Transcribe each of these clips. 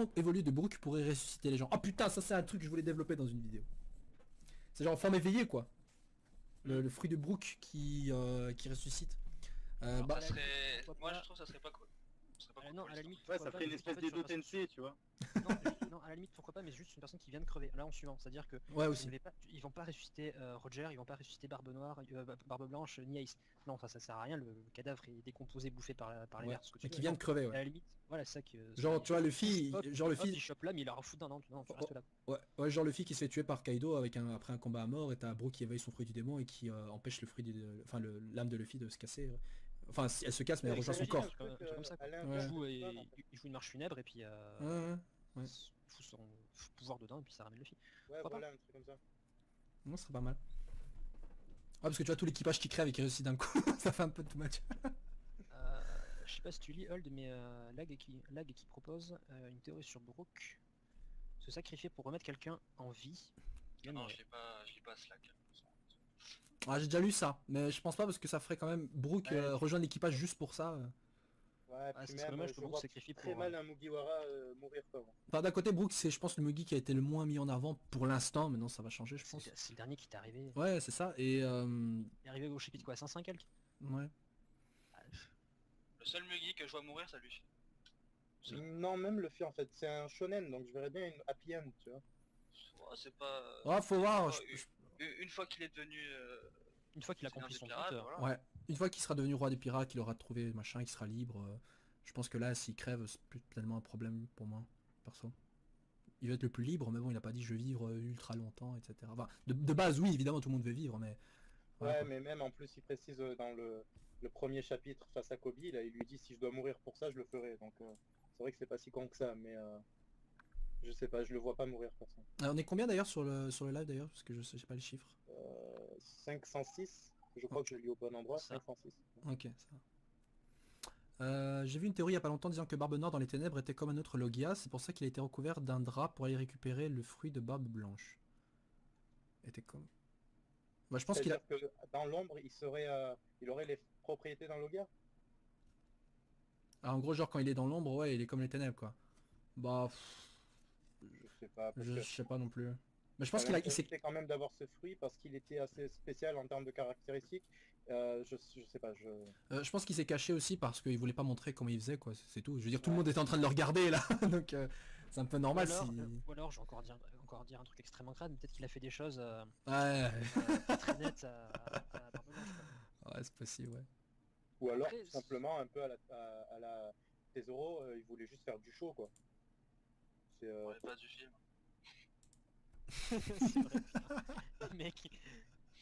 pont évolué de Brook pourrait ressusciter les gens. Oh putain, ça c'est un truc que je voulais développer dans une vidéo. C'est genre en forme éveillée quoi. Le fruit de Brook qui ressuscite. Ça serait... Moi je trouve que ça serait pas cool. Non, à la limite, Ouais, ça ferait une espèce d'Edo Tensei, tu vois. Non, à la limite, pourquoi pas, mais juste une personne qui vient de crever. Là, en suivant, c'est-à-dire que ouais aussi. ils vont pas ressusciter Roger, ils vont pas ressusciter Barbe Noire, Barbe Blanche, ni Ace. Non, ça sert à rien. Le cadavre est décomposé, bouffé par les vers. Mais qui vient de crever, ouais. À la limite, voilà, c'est ça que. Genre, tu vois, le fils, il chope là, mais il leur fout d'un an. Non, tu restes là. Ouais, genre le fils qui se fait tuer par Kaido après un combat à mort, et t'as Brook qui éveille son fruit du démon et qui empêche le fruit l'âme de Luffy de se casser. Enfin, elle se casse, mais elle rejoint son corps. C'est comme ça. Il joue une marche funèbre et puis il fout son pouvoir dedans et puis ça ramène Luffy. Ouais, voilà, un truc comme ça. Non, ce serait pas mal. Ah, parce que tu vois tout l'équipage qui crève et qui réussit d'un coup, ça fait un peu too much. Je sais pas si tu lis Hold, mais Lag qui propose une théorie sur Brook. Se sacrifier pour remettre quelqu'un en vie. Non, je lis pas Slack. Ah, j'ai déjà lu ça, mais je pense pas parce que ça ferait quand même Brook rejoindre l'équipage juste pour ça. Ouais, puis même, dommage que je Brook vois sacrifie très pour, mal un Mugiwara mourir quoi. Enfin, d'un côté, Brook, c'est je pense le Mugi qui a été le moins mis en avant pour l'instant, maintenant ça va changer, je pense. C'est le dernier qui t'est arrivé. Ouais, c'est ça, et Il est arrivé au chapitre quoi, 500 quelques. Ouais. Le seul Mugi que je vois mourir, ça lui. Non, même le fait en fait, c'est un shonen, donc je verrais bien une happy end, tu vois. Oh, c'est pas... Ah, faut voir. Une fois qu'il est devenu... Une fois qu'il a accompli son but, voilà. Ouais, une fois qu'il sera devenu roi des pirates, qu'il aura trouvé machin, qu'il sera libre, je pense que là, s'il crève, c'est plus tellement un problème pour moi, perso. Il va être le plus libre, mais bon, il a pas dit je vais vivre ultra longtemps, etc. Enfin, de base, oui, évidemment, tout le monde veut vivre, mais... Voilà, ouais, mais même en plus, il précise dans le premier chapitre face à Kobe, là, il lui dit si je dois mourir pour ça, je le ferai. Donc c'est vrai que c'est pas si con que ça, mais je sais pas, je le vois pas mourir personne. on est combien d'ailleurs sur le live d'ailleurs, parce que je sais pas les chiffres. 506, je crois que je lis au bon endroit, Ça. 506. Ok, ça va. J'ai vu une théorie il y a pas longtemps disant que Barbe Noire dans les ténèbres était comme un autre Logia, c'est pour ça qu'il a été recouvert d'un drap pour aller récupérer le fruit de Barbe Blanche. Était comme... Bah, je pense qu'il a... que dans l'ombre, il aurait les propriétés d'un Logia. Ah, en gros, genre quand il est dans l'ombre, ouais, il est comme les ténèbres, quoi. Bah... Je sais pas. Parce Je que sais pas non plus. Mais je pense qu'il il s'est quand même d'avoir ce fruit parce qu'il était assez spécial en termes de caractéristiques. Je sais pas, je pense qu'il s'est caché aussi parce qu'il voulait pas montrer comment il faisait, quoi. C'est tout. Je veux dire, tout le monde était en train de le regarder là, donc c'est un peu normal. Ou alors, je vais encore dire un truc extrêmement crade, mais peut-être qu'il a fait des choses Ouais. pas très nettes à Barbe Blanche. Ouais, c'est possible, ouais. Ou alors Après, tout simplement un peu à la Tesoro, il voulait juste faire du show quoi. C'est On est pas du film. C'est vrai, putain. Le mec,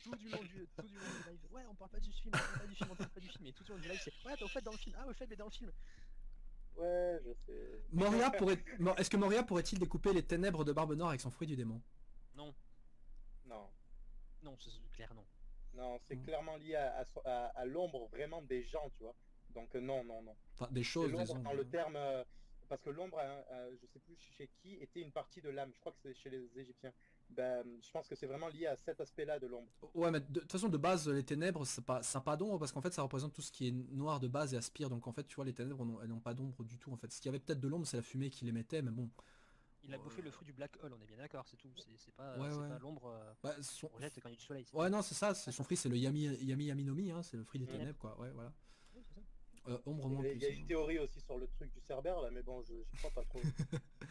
tout du long du live, ouais, on parle pas du film, on parle pas du film, et tout du long du live, c'est ouais, au fait dans le film, ah, au fait, mais dans le film. ouais, je sais. Moria est-ce que Moria pourrait-il découper les ténèbres de Barbe Noire avec son fruit du démon? Non, c'est clair, non. Non, c'est clairement lié à l'ombre vraiment des gens, tu vois. Donc non. Enfin, des choses, l'ombre, disons. dans le terme, parce que l'ombre, je sais plus chez qui, était une partie de l'âme. Je crois que c'est chez les Égyptiens. Ben, je pense que c'est vraiment lié à cet aspect-là de l'ombre. Ouais, mais de toute façon, de base, les ténèbres, ça n'a pas d'ombre parce qu'en fait, ça représente tout ce qui est noir de base et aspire. Donc en fait, tu vois, les ténèbres, elles n'ont pas d'ombre du tout. En fait, ce qu'il y avait peut-être de l'ombre, c'est la fumée qui l'émettait, mais bon. Il a bouffé le fruit du Black Hole, on est bien d'accord, c'est tout. C'est pas, Ouais, c'est ouais. pas l'ombre Bah, qu'on jette quand il y a du soleil. Ouais, non, c'est ça, son fruit, c'est le Yami Nomi, hein, c'est le fruit des ténèbres, quoi. Ouais, voilà. Oui, c'est ça. Ombre moins Il y a plus. une théorie aussi sur le truc du Cerbère là, mais bon, je crois pas trop.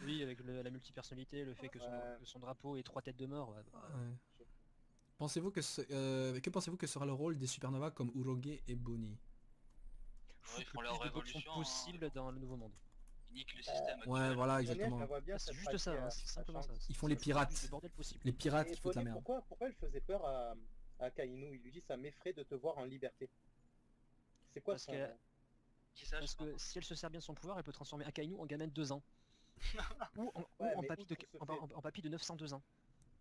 Oui, avec la multipersonnalité, le fait que son drapeau ait 3 têtes de mort. Ouais. Pensez-vous que pensez-vous que sera le rôle des supernovas comme Uroge et Bonnie? Ouais, ils font leur révolution possible dans le nouveau monde. Ils niquent le système Ouais, actuel. voilà, Honnête, exactement. je vois bien C'est cette juste ça, pratique, c'est simplement ça. Ils font les pirates. Le bordel possible. Les pirates Et qui foutent la Bonnet, merde. pourquoi elle faisait peur à Kainu? Il lui dit ça m'effraie de te voir en liberté. C'est quoi Parce son... que- Qui ça, je Parce sais pas. que si elle se sert bien de son pouvoir, elle peut transformer Akainu en gamin de 2 ans. ou Ouais, en mais papy outre ce fait- en papy de 902 ans.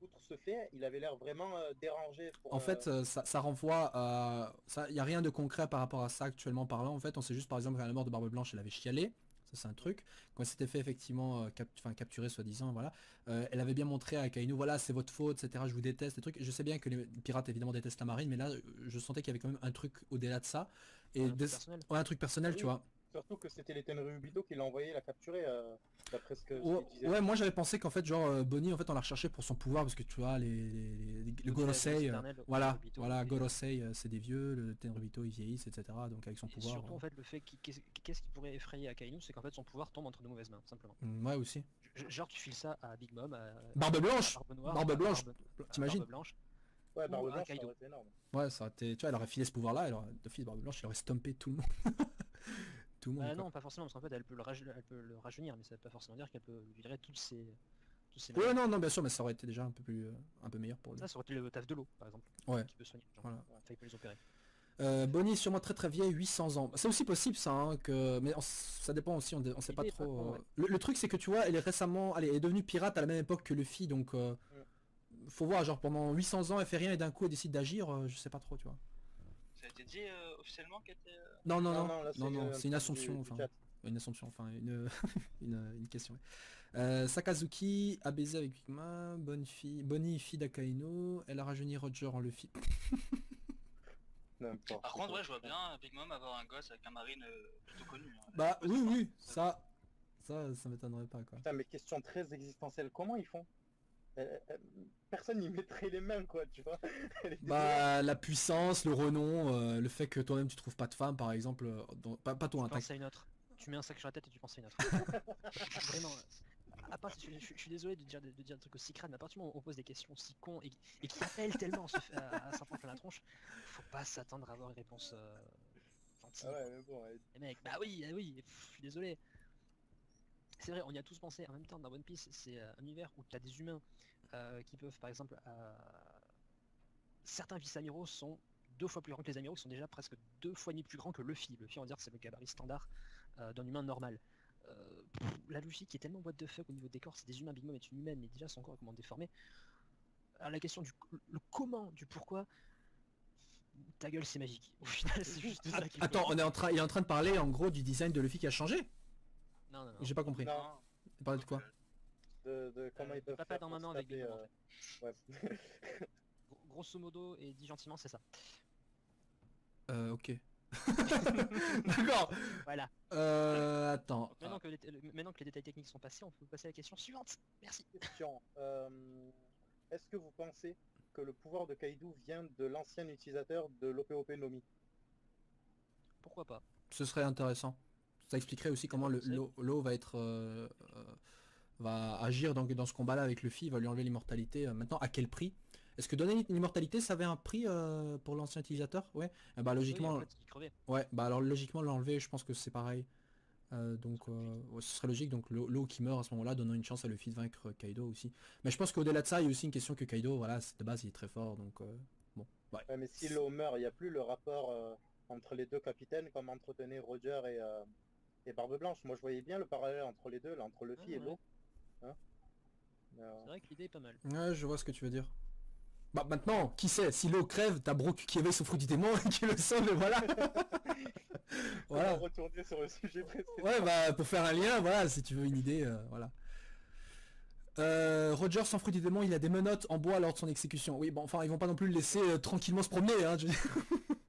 Outre ce fait, il avait l'air vraiment dérangé. En fait, ça renvoie à... Il n'y a rien de concret par rapport à ça actuellement parlant. En fait, on sait juste par exemple qu'à la mort de Barbe Blanche, elle avait chialé. Ça c'est un truc. Quand elle s'était fait effectivement capturer soi-disant, voilà. Elle avait bien montré à Kainu, voilà, c'est votre faute, etc. Je vous déteste, des trucs. Je sais bien que les pirates évidemment détestent la marine, mais là, je sentais qu'il y avait quand même un truc au-delà de ça. Et Un truc personnel. Ouais, un truc personnel, tu vois. Surtout que c'était les Tenryubito qui l'ont envoyé la capturer, d'après ce que Ouais, ce qu'il disait. ouais, moi j'avais pensé qu'en fait genre Bonnie en fait on l'a recherché pour son pouvoir parce que tu vois le Donc, c'est la Gorosei, jeunesse éternelle, le voilà, Tenryubito, voilà, et- Gorosei c'est des vieux, le Tenryubito ils vieillissent, etc. Donc avec son Et pouvoir. surtout en fait le fait qu'est-ce qui pourrait effrayer Akainu, c'est qu'en fait son pouvoir tombe entre de mauvaises mains, simplement. Ouais aussi. Genre tu files ça à Big Mom, à Barbe Blanche, Barbe Noire, Barbe à Blanche, à t'imagines? Barbe Blanche, Ouais, ou Barbe un Blanche, ça Kaido. aurait été énorme. Ouais, ça aurait été, tu vois, elle aurait filé ce pouvoir-là, d'office Barbe Blanche, il aurait stompé tout le monde. Tout le monde. Bah quoi. non, pas forcément, parce qu'en fait elle peut elle peut le rajeunir, mais ça veut pas forcément dire qu'elle peut lui virer tous ses Ouais, maladies. non, non, bien sûr, mais ça aurait été déjà un peu meilleur pour lui. Ça aurait été le taf de l'eau, par exemple, Ouais. qui peut soigner. Genre, Voilà. enfin, il peut les opérer. Bonnie est sûrement très très vieille, 800 ans. C'est aussi possible ça, hein, mais ça dépend aussi, on sait pas L'idée est pas trop. con, ouais. Le truc c'est que tu vois, elle est récemment, elle est devenue pirate à la même époque que Luffy, donc faut voir, genre pendant 800 ans elle fait rien et d'un coup elle décide d'agir, je sais pas trop, tu vois. Ça a été dit officiellement qu'elle était... Non, non, non, là, non, non, un c'est une truc assumption, du enfin, chat. une assumption, enfin, une question. Sakazuki a baisé avec Big Mom, Bonnie fille d'Akainu, elle a rajeuni Roger en Luffy. N'importe Par contre, quoi. ouais, je vois bien Big Mom avoir un gosse avec un marine plutôt connu. Hein. Bah Ouais, oui, c'est oui, pas- ça m'étonnerait pas quoi. Putain, mais question très existentielle, comment ils font? Personne n'y mettrait les mains, quoi, tu vois. Elle était Bah la puissance, le renom, le fait que toi-même tu trouves pas de femme par exemple, pas toi, hein, Tu penses à une autre. Tu mets un sac sur la tête et tu penses à une autre. Vraiment. À part, je suis désolé de dire un truc aussi crade, mais à partir du moment où on pose des questions aussi cons et qui appellent tellement à s'en prendre plein la tronche, faut pas s'attendre à avoir une réponse gentille. Ah ouais, mais bon, Les mecs, bah oui, ah oui, je suis désolé. C'est vrai, on y a tous pensé. En même temps, dans One Piece, c'est un univers où tu as des humains qui peuvent, par exemple, certains vice-amiraux sont 2 fois plus grands que les amiraux, qui sont déjà presque 2 fois et demi plus grands que Luffy. Luffy, on va dire, c'est le gabarit standard d'un humain normal. La Luffy qui est tellement what the fuck au niveau des corps, c'est des humains, Big Mom est une humaine, mais déjà son corps est comment déformé. Alors, la question du le comment, du pourquoi, ta gueule c'est magique. Au final, c'est juste ça qu'il faut Attends, dire. il est en train de parler en gros du design de Luffy qui a changé. Non, non, non. J'ai pas compris. Non. Il parlait de quoi? de comment ils peuvent papa faire dans pour maman se avec taper, Big Mom, en fait. ouais. Grosso modo, et dit gentiment, c'est ça. Ok. D'accord. Voilà. Attends. Maintenant que les détails techniques sont passés, on peut passer à la question suivante. Merci. Question. Est-ce que vous pensez que le pouvoir de Kaido vient de l'ancien utilisateur de l'OPOP Nomi? Pourquoi pas? Ce serait intéressant. Ça expliquerait aussi comment l'eau va être va agir dans ce combat-là avec Luffy, il va lui enlever l'immortalité. Maintenant, à quel prix? Est-ce que donner l'immortalité, ça avait un prix pour l'ancien utilisateur? Ouais. Bah logiquement, Oui, en fait, il crevait. ouais. Bah alors logiquement l'enlever, je pense que c'est pareil. Donc ouais, ce serait logique. Donc l'eau qui meurt à ce moment-là, donnant une chance à Luffy de vaincre Kaido aussi. Mais je pense qu'au-delà de ça, il y a aussi une question que Kaido, voilà, de base, il est très fort. Donc bon, ouais. Ouais, mais si l'eau meurt, il n'y a plus le rapport entre les deux capitaines comme entretenait Roger et Barbe Blanche. Moi, je voyais bien le parallèle entre les deux, là, entre Luffy et Ouais. l'eau. Hein C'est vrai que l'idée est pas mal. Ouais, je vois ce que tu veux dire. Bah maintenant, qui sait, si l'eau crève, t'as Brook qui éveille son fruit du démon et qui le sauve, et voilà. Voilà. On va retourner sur le sujet précédent. Ouais, bah pour faire un lien, voilà, si tu veux une idée, voilà. Roger sans fruit du démon, il a des menottes en bois lors de son exécution. Oui, bon, enfin, ils vont pas non plus le laisser tranquillement se promener, hein. Je veux dire.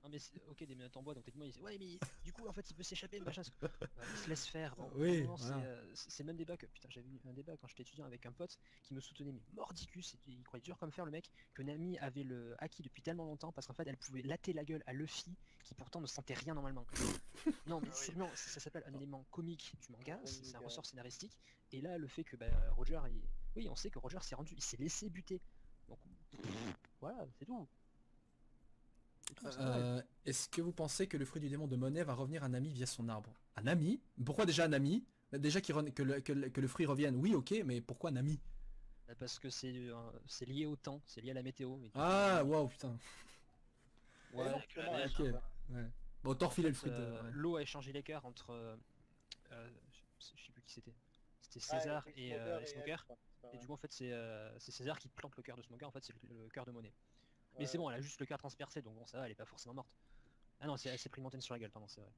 Non mais ok, des menottes en bois, donc techniquement il dit ouais mais du coup en fait il peut s'échapper, machin. Bah, il se laisse faire. Bon, Oui, vraiment, voilà. c'est le même débat que putain j'avais eu un débat quand j'étais étudiant avec un pote qui me soutenait mais mordicus, il croyait dur comme fer le mec, que Nami avait le acquis depuis tellement longtemps parce qu'en fait elle pouvait latter la gueule à Luffy qui pourtant ne sentait rien normalement. Non mais non, ça s'appelle un élément comique du manga, c'est un ressort scénaristique. Et là le fait que bah, Roger, oui on sait que Roger s'est rendu, il s'est laissé buter. Donc voilà, c'est tout. Est-ce que vous pensez que le fruit du démon de Monet va revenir à Nami via son arbre? À Nami? Pourquoi déjà Nami? Déjà que le fruit revienne, oui, ok, mais pourquoi Nami? Parce que c'est lié au temps, c'est lié à la météo. Et Ah, waouh, putain. ouais, avec la neige, Ok, hein. ouais. Bon, autant refiler le fruit de... ouais. l'eau a échangé l'écart entre je sais plus qui c'était. C'était César et Smoker. Et du coup en fait c'est César qui plante le cœur de Smoker, en fait c'est le cœur de Monet. Mais c'est bon, elle a juste le cœur transpercé, donc bon ça va, elle est pas forcément morte. Ah non, elle s'est pris une montagne sur la gueule, pardon, c'est vrai.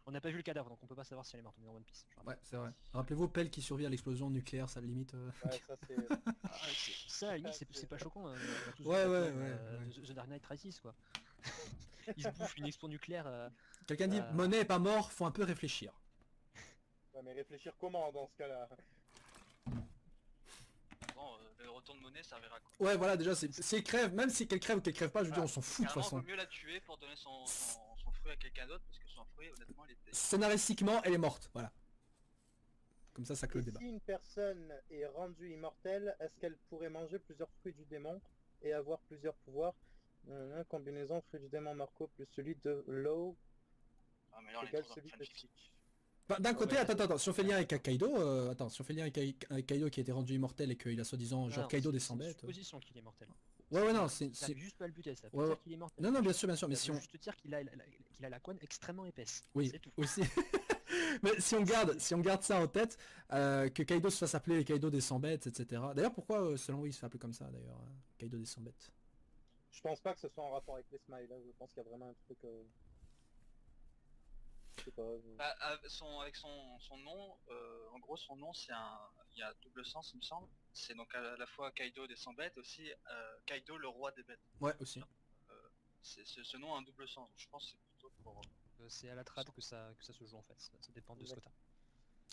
On n'a pas vu le cadavre, donc on peut pas savoir si elle est morte, on est dans One Piece. Ouais, c'est vrai. Rappelez-vous, Pell qui survit à l'explosion nucléaire, ça limite... Ouais, ça c'est... Ça, à la limite, c'est pas choquant. On a tous Ouais, vu ouais, Batman, ouais. The Dark Knight Rises, quoi. Il se bouffe une explosion nucléaire Quelqu'un dit Monet est pas mort, faut un peu réfléchir. Ouais, mais réfléchir comment dans ce cas-là? Bon, le retour de Monnaie servira à quoi? Ouais, voilà, déjà, si elle crève, même si qu'elle crève ou qu'elle crève pas, je veux dire, on s'en fout de toute Carrément, façon. vaut mieux la tuer pour donner son fruit à quelqu'un d'autre, parce que son fruit, honnêtement, il était... Scénaristiquement, elle est morte, voilà. Comme ça clôt Et le débat. si une personne est rendue immortelle, est-ce qu'elle pourrait manger plusieurs fruits du démon et avoir plusieurs pouvoirs? Combinaison fruit du démon Marco plus celui de Low Ah, mais là, on est égale trop dans celui de Fanfic. Stitch. Bah, d'un côté, ouais, attends, si on fait lien avec Kaido, si on fait lien avec Kaido qui a été rendu immortel et qu'il a soi-disant, genre Kaido descend C'est une bête. supposition qu'il est mortel. Ouais, non, Ça veut juste pas le buter, ça veut Ouais, pas ouais. dire qu'il est mortel. Non, bien sûr, mais Ça si veut on... juste dire qu'il a la couenne extrêmement épaisse. Oui, C'est tout. aussi. Mais si on garde ça en tête, que Kaido se fasse appeler Kaido des 100 bêtes, etc. D'ailleurs, pourquoi, selon vous, il se fait appeler comme ça, d'ailleurs, Kaido des 100 bêtes? Je pense pas que ce soit en rapport avec les smiles, hein. Je pense qu'il y a vraiment un truc... Je sais pas... Bah, avec son nom, en gros, son nom, il y a double sens, il me semble. C'est donc à la fois Kaido des 100 bêtes, aussi Kaido le roi des bêtes. Ouais, aussi. Ce nom a un double sens, donc je pense que c'est plutôt pour... C'est à la trad que ça se joue en fait. Ça dépend de ce que t'as.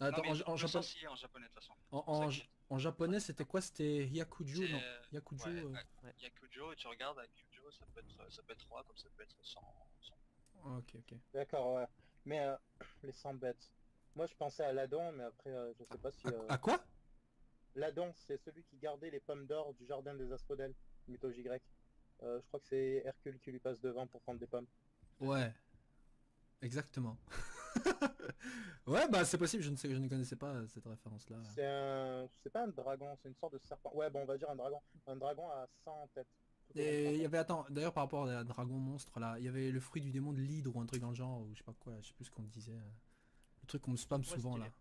Attends, Non, mais en double japonais, sens, il y a en japonais de toute façon. en japonais, c'était quoi? C'était Hyakuju, C'est, non? Hyakuju, ouais. Yakujo, et tu regardes Yakujo, ça peut être roi, comme ça peut être sans... Ok, ok. D'accord, ouais. Mais les 100 bêtes. Moi je pensais à Ladon, mais après je sais pas si... À quoi? Ladon, c'est celui qui gardait les pommes d'or du jardin des asphodèles, mythologie grecque. Je crois que c'est Hercule qui lui passe devant pour prendre des pommes. Ouais. Exactement. Ouais, bah c'est possible, je ne connaissais pas cette référence-là. C'est pas un dragon, c'est une sorte de serpent. Ouais, bon, on va dire un dragon. Un dragon à 100 têtes. Tout au long de Et son il y corps. avait, attends, d'ailleurs par rapport à un dragon monstre là, il y avait le fruit du démon de l'hydre ou un truc dans le genre, ou je sais pas quoi, je sais plus ce qu'on me disait. Le truc qu'on me spam Ouais, souvent c'était- là.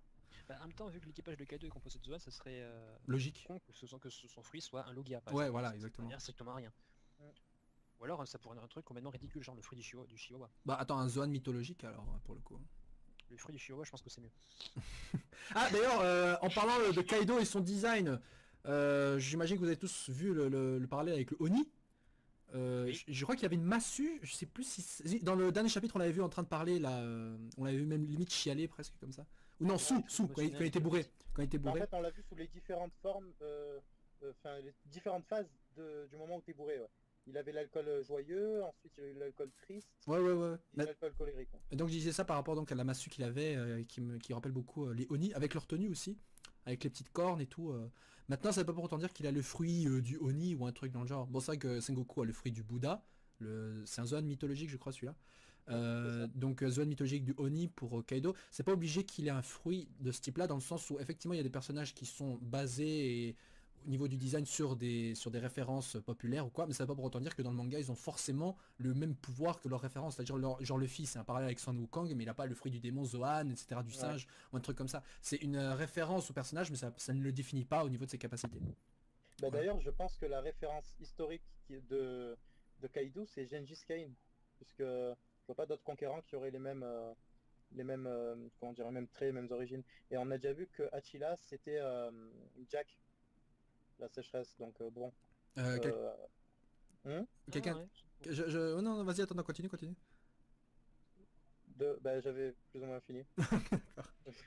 Bah, en même temps, vu que l'équipage de Kaido est composé de Zoan, ça serait Logique. con que son fruit soit un Logia. Par Ouais, exemple. voilà, Ça exactement. veut strictement rien. Mm. Ou alors ça pourrait être un truc complètement ridicule, genre le fruit du Chihuahua. Bah attends, un Zoan mythologique alors, pour le coup. Le fruit du Chihuahua, je pense que c'est mieux. Ah d'ailleurs, en parlant de Kaido et son design, j'imagine que vous avez tous vu le parallèle avec le Oni. Oui. Je crois qu'il y avait une massue, je sais plus si dans le dernier chapitre on l'avait vu en train de parler là, on l'avait vu même limite chialer presque comme ça. Ou non, sous quand il était bourré. Quand il était En bourré. fait, on l'a vu sous les différentes formes, enfin les différentes phases du moment où t'es bourré. Ouais. Il avait l'alcool joyeux, ensuite il a eu l'alcool triste, Ouais. et l'alcool colérique. Ouais. Et donc je disais ça par rapport donc à la massue qu'il avait, qui rappelle beaucoup les Oni, avec leur tenue aussi, avec les petites cornes et tout. Maintenant ça veut pas pour autant dire qu'il a le fruit du Oni ou un truc dans le genre. Bon c'est vrai que Sengoku a le fruit du Bouddha, c'est un Zoan mythologique je crois celui-là. Donc Zoan mythologique du Oni pour Kaido, c'est pas obligé qu'il ait un fruit de ce type là dans le sens où effectivement il y a des personnages qui sont basés au niveau du design sur des références populaires ou quoi, mais ça veut pas pour autant dire que dans le manga ils ont forcément le même pouvoir que leurs références, c'est-à-dire genre Luffy c'est un parallèle avec Son Wukong mais il a pas le fruit du démon Zoan, etc. du singe ou un truc comme ça, c'est une référence au personnage mais ça ne le définit pas au niveau de ses capacités. Bah, Ouais. d'ailleurs, je pense que la référence historique de Kaido, c'est Gengis Khan, puisque je vois pas d'autres conquérants qui auraient les mêmes, comment dire, les mêmes traits, les mêmes origines. Et on a déjà vu que Attila, c'était Jack, la sécheresse. Donc bon. Quel- Quelqu'un... Ah, ouais. Oh non, vas-y, attends, continue. Bah, j'avais plus ou moins fini.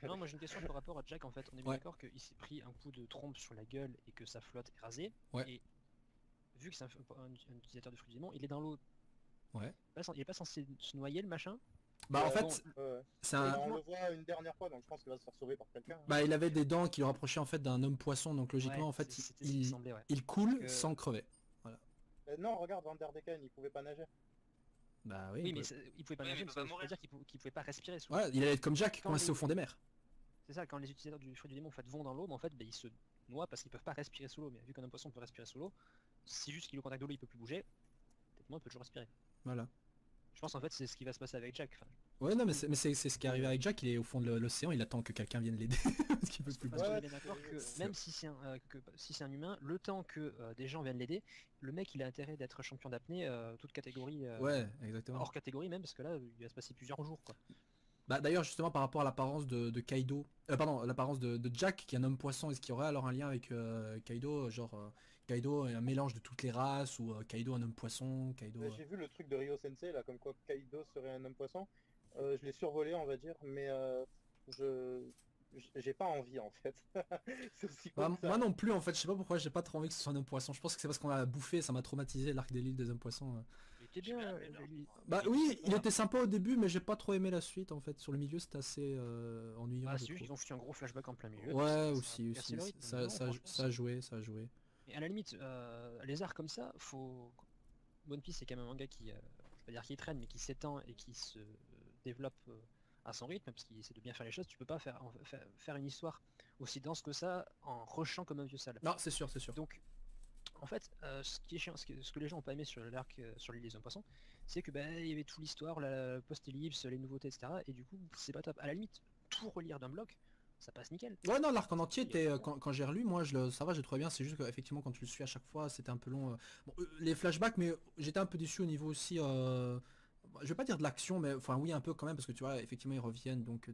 Non, moi j'ai une question par rapport à Jack en fait. On est bien Ouais. d'accord qu'il s'est pris un coup de trompe sur la gueule et que sa flotte est rasée. Ouais. Et vu que c'est un utilisateur de fruits du démon, il est dans l'eau. Ouais. Il est pas censé se noyer le machin. Bah en Ouais, fait, Ouais. c'est Et un... on le voit une dernière fois, donc je pense qu'il va se faire sauver par quelqu'un. Hein. Bah il avait des dents qui le rapprochaient en fait d'un homme poisson, donc logiquement Ouais, en fait c'était ce qui me semblait, ouais. il coule Que- sans crever. Non, regarde, Van der Decken, il pouvait pas nager. Bah Oui, mais ouais. il pouvait pas Oui, nager, mais il mais peut ça pas veut mourir. dire qu'il pouvait pas respirer sous. Ouais, il allait être comme Jack, Quand coincé les- au fond des mers. C'est ça, quand les utilisateurs du fruit du démon en fait, vont dans l'eau, mais en fait ils se noient parce qu'ils peuvent pas respirer sous l'eau. Mais vu qu'un poisson peut respirer sous l'eau, si juste qu'il est au contact de l'eau il peut plus bouger, techniquement il peut toujours respirer. Voilà. Je pense en fait c'est ce qui va se passer avec Jack. Enfin, Ouais, non, mais c'est ce qui est arrivé avec Jack, il est au fond de l'océan, il attend que quelqu'un vienne l'aider. Parce qu'il peut plus parce bouger. qu'on est bien d'accord que même si c'est un humain, le temps que des gens viennent l'aider, le mec il a intérêt d'être champion d'apnée, toute catégorie, Ouais, exactement. hors catégorie même, parce que là il va se passer plusieurs jours quoi. Bah d'ailleurs justement par rapport à l'apparence de Kaido, pardon, l'apparence de Jack qui est un homme poisson, est-ce qu'il y aurait alors un lien avec Kaido, genre Kaido est un mélange de toutes les races ou Kaido un homme poisson, Kaido... J'ai vu le truc de Rio Sensei, là, comme quoi Kaido serait un homme poisson. Je l'ai survolé, on va dire, mais je j'ai pas envie en fait. C'est aussi Bah, con que moi ça. non plus en fait, je sais pas pourquoi j'ai pas trop envie que ce soit un homme poisson. Je pense que c'est parce qu'on a bouffé, ça m'a traumatisé l'arc des livres des hommes poissons. Il était J'ai bien, bien aimé leur- Bah il était oui, il bien. était sympa au début, mais j'ai pas trop aimé la suite en fait. Sur le milieu, c'était assez ennuyant, Ah, je c'est juste trouve. qu'ils ont foutu un gros flashback en plein milieu, puis Ouais, ça a aussi, cassé le rythme. Mais ça, non, franchement, ça a joué, ça a joué. mais à la limite, les arcs comme ça, faut. One Piece, c'est quand même un manga qui, je vais pas dire qu'il traîne, mais qui s'étend et qui se développe à son rythme, parce qu'il essaie de bien faire les choses. Tu peux pas faire une histoire aussi dense que ça en rushant comme un vieux sale. Non, c'est sûr, c'est sûr. Donc, en fait, ce qui est chiant, ce que les gens ont pas aimé sur l'arc sur l'île des hommes poissons, c'est que il y avait toute l'histoire, la post-ellipse, les nouveautés, etc. Et du coup, c'est pas top. À la limite, tout relire d'un bloc, ça passe nickel. Ouais, non, l'arc en entier, Il y a- quand j'ai relu, moi, ça va, j'ai trouvé bien. C'est juste qu'effectivement, quand tu le suis à chaque fois, c'était un peu long. Bon, les flashbacks, mais j'étais un peu déçu au niveau aussi. Je vais pas dire de l'action, mais enfin, oui, un peu quand même, parce que tu vois, effectivement, ils reviennent donc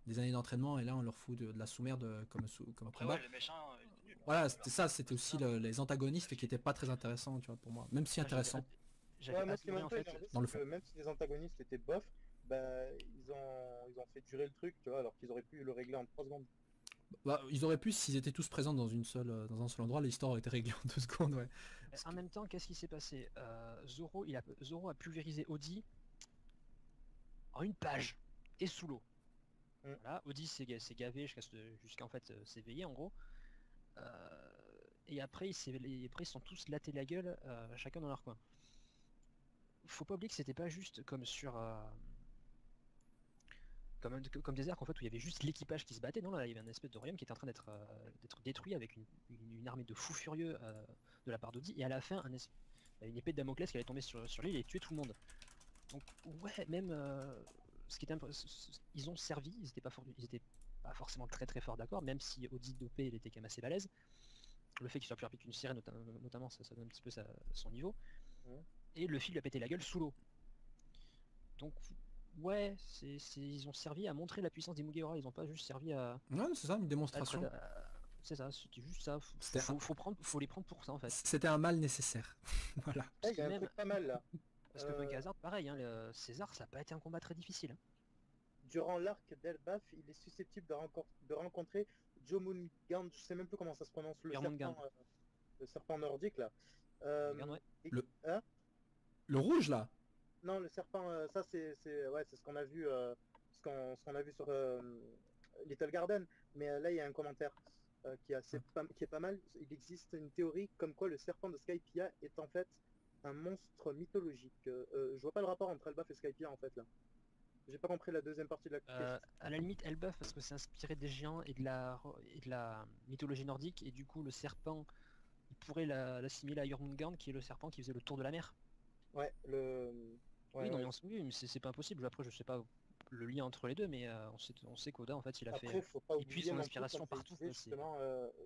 des années d'entraînement, et là, on leur fout de la sous-merde comme Après, combat. ouais, les méchants, ils étaient nuls. Voilà, c'était ça, c'était aussi les antagonistes qui étaient pas très intéressants, tu vois, pour moi. Même si Moi, intéressants j'avais Moi, ce qui m'a adoré un en peu fait. énervé, dans le c'est fond. que même si les antagonistes étaient bof, bah, ils ont fait durer le truc, tu vois, alors qu'ils auraient pu le régler en 3 secondes. Bah, ils auraient pu, s'ils étaient tous présents dans un seul endroit, l'histoire aurait été réglée en 2 secondes, ouais. Parce En que- même temps, qu'est-ce qui s'est passé? Zoro a pulvérisé Audi en une page et sous l'eau. Mm. Voilà, Audi s'est gavé jusqu'à en fait s'éveiller en gros. Euh, et après ils sont tous latés la gueule, chacun dans leur coin. Faut pas oublier que c'était pas juste comme sur comme des arcs en fait où il y avait juste l'équipage qui se battait. Non, là il y avait un espèce de royaume qui était en train d'être détruit avec une armée de fous furieux de la part d'Audi, et à la fin une épée de Damoclès qui allait tomber sur l'île et tuer tout le monde. Donc ouais, même ce qui était ils ont servi, ils étaient pas forcément très très forts, d'accord, même si Audi dopé il était quand même assez balèze. Le fait qu'il soit plus rapide qu'une sirène notamment, ça donne un petit peu son niveau. Ouais. Et le fil lui a pété la gueule sous l'eau. Donc ouais, ils ont servi à montrer la puissance des Mugiwara, ils ont pas juste servi à Ouais, c'est ça, une démonstration. c'est ça, c'était juste ça. C'était Faut les prendre pour ça en fait. C'était un mal nécessaire. Voilà. Eh, il y a un même- truc pas mal là. Parce que Punk Hazard, pareil, hein, César, ça n'a pas été un combat très difficile. Hein. Durant l'arc d'Elbaf, il est susceptible de rencontrer Jomungand, je sais même plus comment ça se prononce, Jormungand. Le serpent nordique là. Regarde, ouais. Hein, Le rouge là. non, le serpent, ça ouais, c'est ce qu'on a vu, ce qu'on a vu sur Little Garden. Mais là, il y a un commentaire qui est pas mal. Il existe une théorie comme quoi le serpent de Skypiea est en fait un monstre mythologique. Je vois pas le rapport entre Elbaf et Skypiea en fait là. J'ai pas compris la deuxième partie de la question. À la limite, Elbaf, parce que c'est inspiré des géants et de la mythologie nordique, et du coup, le serpent, il pourrait l'assimiler à Jormungand, qui est le serpent qui faisait le tour de la mer. Ouais, Oui, non, ouais. oui, mais c'est pas impossible. Après, je sais pas le lien entre les deux, mais on sait qu'Oda, en fait, il a Après, fait. faut pas Et puis oublier son non plus, inspiration comme ça partout, disait, quoi, c'est- justement,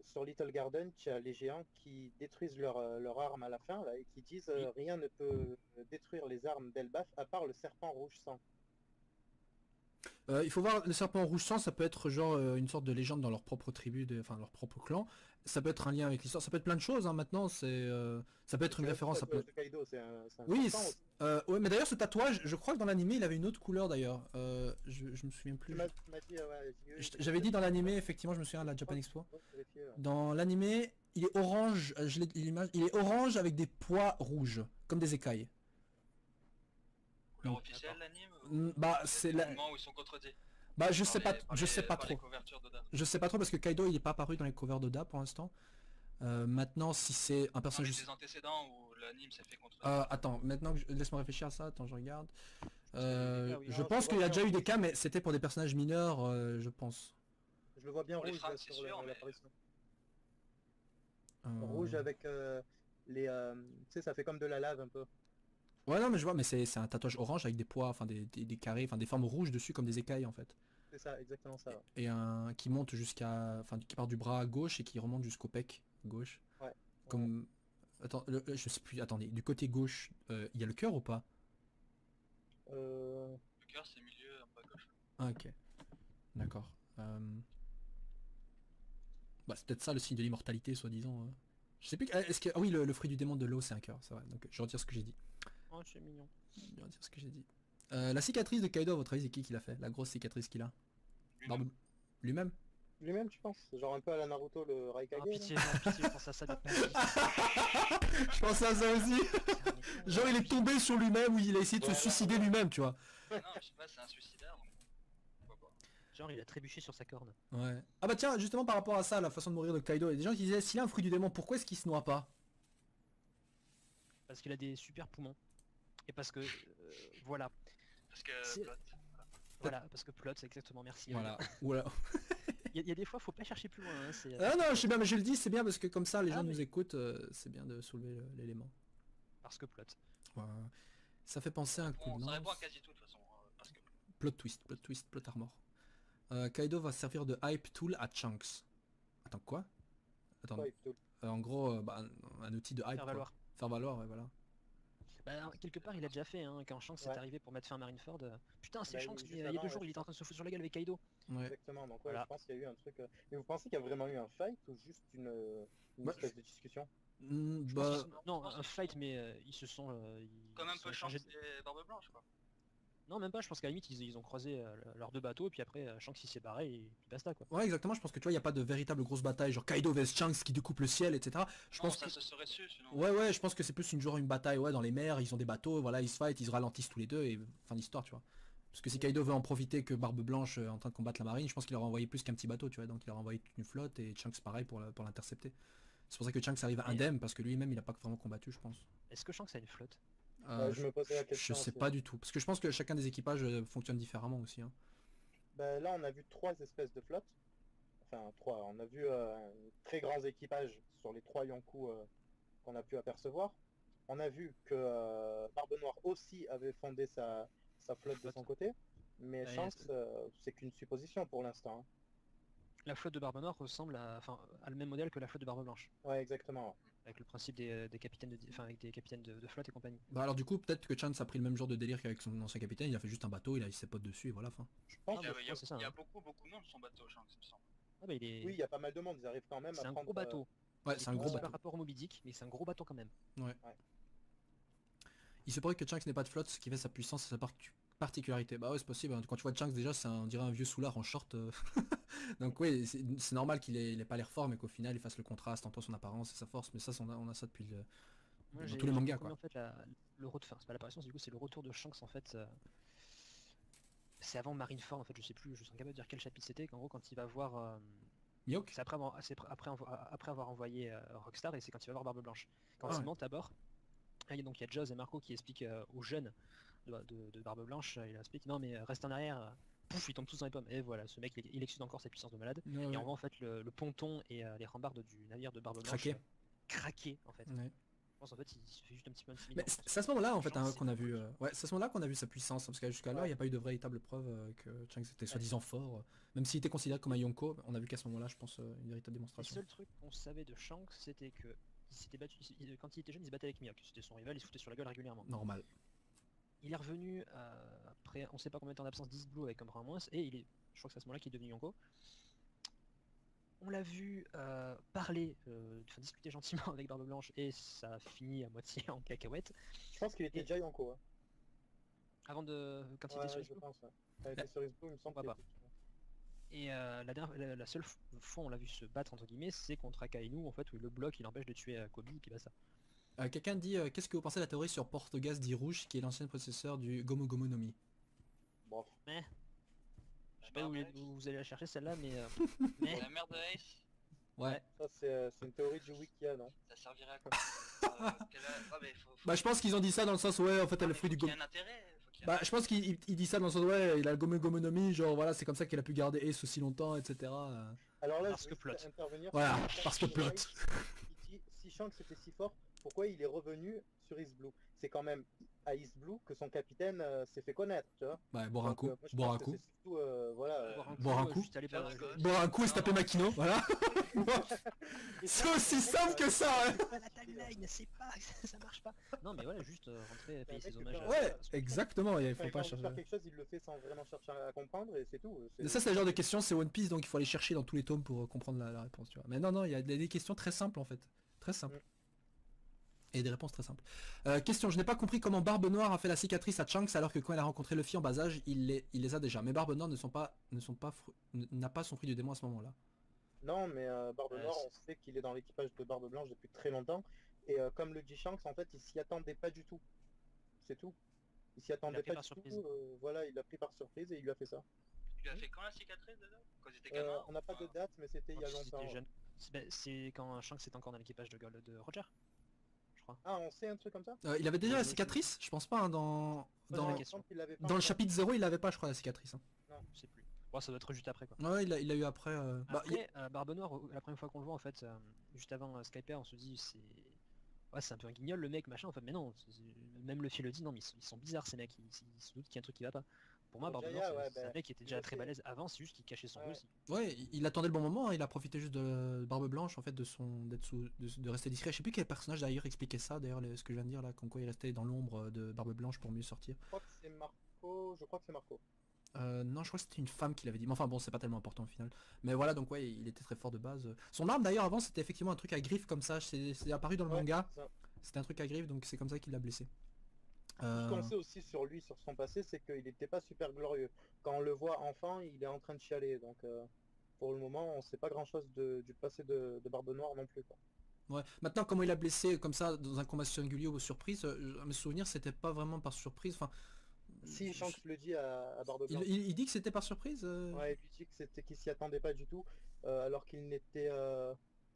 sur Little Garden, tu as les géants qui détruisent leur arme à la fin là, et qui disent Oui. rien ne peut détruire les armes d'Elbaf à part le serpent rouge sang. Il faut voir, le serpent rouge sang, ça peut être genre une sorte de légende dans leur propre tribu, enfin leur propre clan. Ça peut être un lien avec l'histoire, ça peut être plein de choses, hein, maintenant, ça peut être une C'est référence à plein... de Kaido, c'est un Oui, serpent aussi. ouais, mais d'ailleurs ce tatouage, je crois que dans l'animé il avait une autre couleur d'ailleurs. Je me souviens Tu plus. m'as dit, ouais, J'avais dit dans l'animé, effectivement, je me souviens à la Japan Expo. Ouais, vérifier, ouais. Dans l'animé, il est orange, l'image, il est orange avec des pois rouges, comme des écailles. Couleur Mm. officielle, l'anime Bah c'est le la... moment où ils sont contredits. Bah je sais pas, Par je sais pas par les trop. couvertures d'Oda. Je sais pas trop parce que Kaido il est pas apparu dans les covers d'Oda pour l'instant. Maintenant si c'est un Dans les personnage... des antécédents où l'anime s'est fait contredire. Attends, maintenant que laisse-moi réfléchir à ça, attends je regarde. qu'il y a eu des cas, oui. Je Non, pense je qu'il y a vois déjà bien. eu des cas mais c'était pour des personnages mineurs je pense. Je le vois bien Pour les rouge fringues, c'est sur sûr, mais- l'apparition. Euh, Rouge avec les... tu sais, ça fait comme de la lave un peu. Ouais non mais je vois mais c'est un tatouage orange avec des pois, enfin des carrés, enfin des formes rouges dessus comme des écailles en fait. C'est ça, exactement ça. Ouais. Et un qui monte jusqu'à... Enfin qui part du bras gauche et qui remonte jusqu'au pec gauche. Ouais. Comme... Attends, je sais plus, attendez, du côté gauche, il y a le cœur ou pas? Euh, Le cœur, c'est milieu, un peu à gauche. Ah ok. D'accord. Bah c'est peut-être ça le signe de l'immortalité soi-disant. Je sais plus, est-ce que... Ah oui, le fruit du démon de l'eau c'est un cœur, c'est vrai. Donc je retire ce que j'ai dit. Oh, c'est mignon. Je retire ce que j'ai dit. La cicatrice de Kaido, à votre avis, c'est qui l'a fait? La grosse cicatrice qu'il a? Lui-même. Barbe- Lui-même? Lui-même, tu penses? Genre un peu à la Naruto, le Raikage. Ah, là pitié, non, pitié, je pense à ça. Je pensais à ça aussi. Genre il est tombé sur lui-même ou il a essayé de se Voilà, suicider ouais. lui-même, tu vois. Non, je sais pas, c'est un suicidaire, donc pourquoi pas. Genre, il a trébuché sur sa corne. Ouais. Ah bah tiens, justement par rapport à ça, la façon de mourir de Kaido, il y a des gens qui disaient s'il a un fruit du démon, pourquoi est-ce qu'il se noie pas? Parce qu'il a des super poumons. Et parce que, voilà. Parce que C'est- plot. Voilà, parce que plot, c'est exactement, merci. Voilà. Voilà. Il y a des fois, faut pas chercher plus loin. Hein, c'est, Ah non, je sais bien, mais je le dis, c'est bien parce que comme ça les Ah, gens mais- nous écoutent, c'est bien de soulever l'élément. Parce que plot. Ouais. Ça fait penser à un coup Bon, de ça répond à lance. quasi tout de toute façon. Parce que Plot twist, plot armor. Kaido va servir de hype tool à Chunks. Attends, quoi? Attends, Ouais, plutôt. en gros, bah, un outil de hype. Faire quoi. valoir. Faire valoir, ouais, voilà. Bah, quelque part, il a déjà fait, hein, quand Shanks est Ouais. arrivé pour mettre fin à Marineford. Putain, c'est Bah, Shanks, juste il y a avant, 2 jours, ouais, il était en train de se foutre sur la gueule avec Kaido. Ouais. Exactement, donc ouais, Voilà. je pense qu'il y a eu un truc. Mais vous pensez qu'il y a vraiment eu un fight ou juste une Bah, espèce de discussion? Je pense Bah, qu'ils non, un fight, mais ils se sont. comme ils un se peu sont changé changés des Barbes Blanches, quoi. Non, même pas, je pense qu'à la limite, ils ont croisé leurs 2 bateaux, puis après, Shanks il s'est barré, et puis basta quoi. ouais, exactement, je pense que tu vois, il n'y a pas de véritable grosse bataille, genre Kaido vs Shanks qui découpe le ciel, etc. Je Non, pense ça que... se serait su sinon. Ouais, je pense que c'est plus une bataille ouais, dans les mers, ils ont des bateaux, voilà, ils se fight, ils se ralentissent tous les deux, et fin d'histoire, tu vois. Parce que si Kaido veut en profiter que Barbe Blanche est en train de combattre la marine, je pense qu'il leur a envoyé plus qu'un petit bateau, tu vois, donc il leur a envoyé toute une flotte, et Shanks pareil pour l'intercepter. C'est pour ça que Shanks arrive indemne, parce que lui-même, il a pas vraiment combattu, je pense. Est-ce que Shanks a une flotte? Je me posais la question Je sais aussi. pas du tout, parce que je pense que chacun des équipages fonctionne différemment aussi. Hein. Bah, là, on a vu 3 espèces de flottes. Enfin, 3. On a vu très grands équipages sur les 3 Yonkou qu'on a pu apercevoir. On a vu que Barbe Noire aussi avait fondé sa flotte de son côté. Mais Ouais, Shanks, c'est qu'une supposition pour l'instant. Hein. La flotte de Barbe Noire ressemble à le même modèle que la flotte de Barbe Blanche, Ouais, exactement. Ouais. avec le principe des capitaines avec des capitaines de flotte et compagnie. Bah alors du coup, peut-être que Chance a pris le même genre de délire qu'avec son ancien capitaine, il a fait juste un bateau, il a ses potes dessus et voilà, fin. Je pense Ah, Il y a, bah, il y a- c'est ça, il y a hein. beaucoup de monde sur son bateau, Shanks, il me semble. Ah bah il est. oui, il y a pas mal de monde. Ils arrivent quand même C'est à un prendre. gros bateau. Ouais, Il c'est un est gros petit bateau. par rapport au Moby Dick, mais c'est un gros bateau quand même. Il se pourrait que Chunks n'ait pas de flotte, ce qui fait sa puissance et sa particularité. Bah ouais, c'est possible. Hein. Quand tu vois Chunks déjà, on dirait un vieux soulard en short. Donc oui, c'est normal qu'il ait pas l'air fort, mais qu'au final il fasse le contraste entre son apparence et sa force. Mais ça, on a ça depuis le... Moi, Dans j'ai- tous les j'ai mangas, beaucoup aimé, quoi. en fait, le retour, c'est pas l'apparition, du coup c'est le retour de Shanks en fait. C'est avant Marineford en fait, je sais plus, je suis incapable de dire quel chapitre c'était, qu'en gros quand il va voir. Mihawk. C'est après avoir envoyé Rockstar et c'est quand il va voir Barbe Blanche. Quand Ah il ouais. monte à bord, donc il y a Jaws et Marco qui expliquent aux jeunes de Barbe Blanche, il explique non mais reste en arrière, pouf ils tombent tous dans les pommes. Et voilà, ce mec il exude encore sa puissance de malade. Ouais, Et ouais. on voit en fait le ponton et les rambardes du navire de Barbe Blanche Craquer. craquer en fait. Ouais. Je pense en fait il se fait juste un petit peu intimider. Mais c'est à ce moment-là en fait Chance, hein, qu'on a c'est vu, cool. ouais, c'est à ce moment-là qu'on a vu sa puissance, hein, parce que jusqu'à là il n'y a pas eu de véritable preuve que Chunks était soi-disant fort, même s'il était considéré comme un Yonko, on a vu qu'à ce moment-là, je pense, une véritable Le démonstration. seul truc qu'on savait de Shanks c'était que il s'était battu, quand il était jeune il se battait avec Mihawk, c'était son rival, il se foutait sur la gueule régulièrement. Normal. Il est revenu après on sait pas combien de temps d'absence d'East Blue avec Umbra moins et je crois que c'est à ce moment-là qu'il est devenu Yonko. On l'a vu parler, discuter gentiment avec Barbe Blanche et ça a fini à moitié en cacahuète. Je pense qu'il était Et- déjà Yonko. Hein. Quand il Ouais, était sur je East Blue. pense. Ouais. Quand il était sur East Blue, il me semble Pourquoi qu'il était. Et la seule fois où on l'a vu se battre entre guillemets c'est contre Akainu en fait où le bloc il empêche de tuer Kobe et puis basta. Quelqu'un dit qu'est-ce que vous pensez de la théorie sur Portugaz dit Rouge qui est l'ancien processeur du Gomu Gomu no Mi? Bon. Mais je sais pas La où mère de vous allez la chercher celle-là mais Ace. La mère de Ace, Ouais. Ça, c'est une théorie du Wikia, non? ça servirait à quoi Ah, mais faut... Bah je pense qu'ils ont dit ça dans le sens ouais en fait elle Ah, est le mais fruit du faut qu'il y Gomu. ait un intérêt, faut qu'il y ait Bah je pense qu'il dit ça dans le sens ouais il a le Gomu Gomu no Mi, genre voilà c'est comme ça qu'il a pu garder Ace aussi longtemps etc. Alors là, Parce je que vais plot. intervenir. Voilà, sur parce que plot. Il dit, si Shanks était si fort, pourquoi il est revenu sur East Blue? C'est quand même à East Blue que son capitaine s'est fait connaître, tu vois. Bah boire un Donc, coup, moi, je boire un pense que coup. c'est surtout, voilà. Boire un coup. juste aller Faire pas- un gosse. Boire un coup et se taper Non, Makino, voilà. C'est aussi simple que ça hein. C'est pas la timeline, c'est pas, ça marche pas. Non mais voilà, juste rentrer, payer mec ses qui hommages. fait- Ouais, à- exactement, il Quand faut il pas a envie de chercher. faire quelque chose, il le fait sans vraiment chercher à comprendre et c'est tout. Mais ça c'est le genre de questions, c'est One Piece donc il faut aller chercher dans tous les tomes pour comprendre la réponse, tu vois. Mais non, il y a des questions très simples en fait. Très simples. Et des réponses très simples. Question, je n'ai pas compris comment Barbe Noire a fait la cicatrice à Shanks alors que quand elle a rencontré Luffy en bas âge, il les a déjà. Mais Barbe Noire n'a pas son fruit du démon à ce moment-là. Non, mais Barbe Ouais, Noire, on sait qu'il est dans l'équipage de Barbe Blanche depuis très longtemps. Et comme le dit Shanks, en fait, il s'y attendait pas du tout. C'est tout. Il s'y attendait pris pas par du surprise. tout. Voilà, il l'a pris par surprise et il lui a fait ça. Il lui a fait quand la cicatrice déjà? Quand il était gamin? On n'a pas de Enfin, date, mais c'était il y a Quand ils longtemps. étaient jeunes. C'est quand Shanks est encore dans l'équipage de Roger, je crois. Ah, on sait un truc comme ça? Il avait déjà Oui, la oui, cicatrice? Je pense pas, hein, dans... Pose la Dans... Il me question. semble qu'il l'avait pas Dans le encore. chapitre 0, il avait pas, je crois, la cicatrice. Hein. Je sais plus. Bon, ça doit être juste après quoi. Ouais, il l'a eu après. Après, Barbe Noire, la première fois qu'on le voit en fait, juste avant Skyper, on se dit c'est... Ouais, c'est un peu un guignol le mec, machin, en fait, mais non, même le fil le dit, non mais ils sont bizarres ces mecs, ils se doutent qu'il y a un truc qui va pas. Pour moi, Bon, Barbe Jaya, Noire, ouais, c'est un bah, mec qui était il déjà le très sait. balèze avant, c'est juste qu'il cachait son Ouais. jeu aussi. Ouais, il attendait le bon moment, hein, il a profité juste de Barbe Blanche, en fait, de rester discret. Je sais plus quel personnage d'ailleurs expliquait ça, d'ailleurs, ce que je viens de dire là, comme quoi il restait dans l'ombre de Barbe Blanche pour mieux sortir. Je crois que c'est Marco. Je crois que c'est Marco. Non, je crois que c'était une femme qui l'avait dit. Mais enfin bon, c'est pas tellement important au final. Mais voilà, donc ouais, il était très fort de base. Son arme d'ailleurs avant, c'était effectivement un truc à griffes comme ça. C'est apparu dans le Ouais, manga. c'est ça. C'était un truc à griffes, donc c'est comme ça qu'il l'a blessé. Ce qu'on sait aussi sur lui, sur son passé, c'est qu'il n'était pas super glorieux. Quand on le voit enfant, il est en train de chialer. Donc pour le moment, on sait pas grand chose du passé de Barbe Noire non plus, quoi. Ouais. Maintenant, comment il a blessé comme ça dans un combat singulier ou surprise, à mes souvenirs, c'était pas vraiment par surprise. Enfin, Si Shanks le dit à Barbe il, Blanche. il dit que c'était par surprise. Ouais, il lui dit que c'était qu'il s'y attendait pas du tout, alors qu'il n'était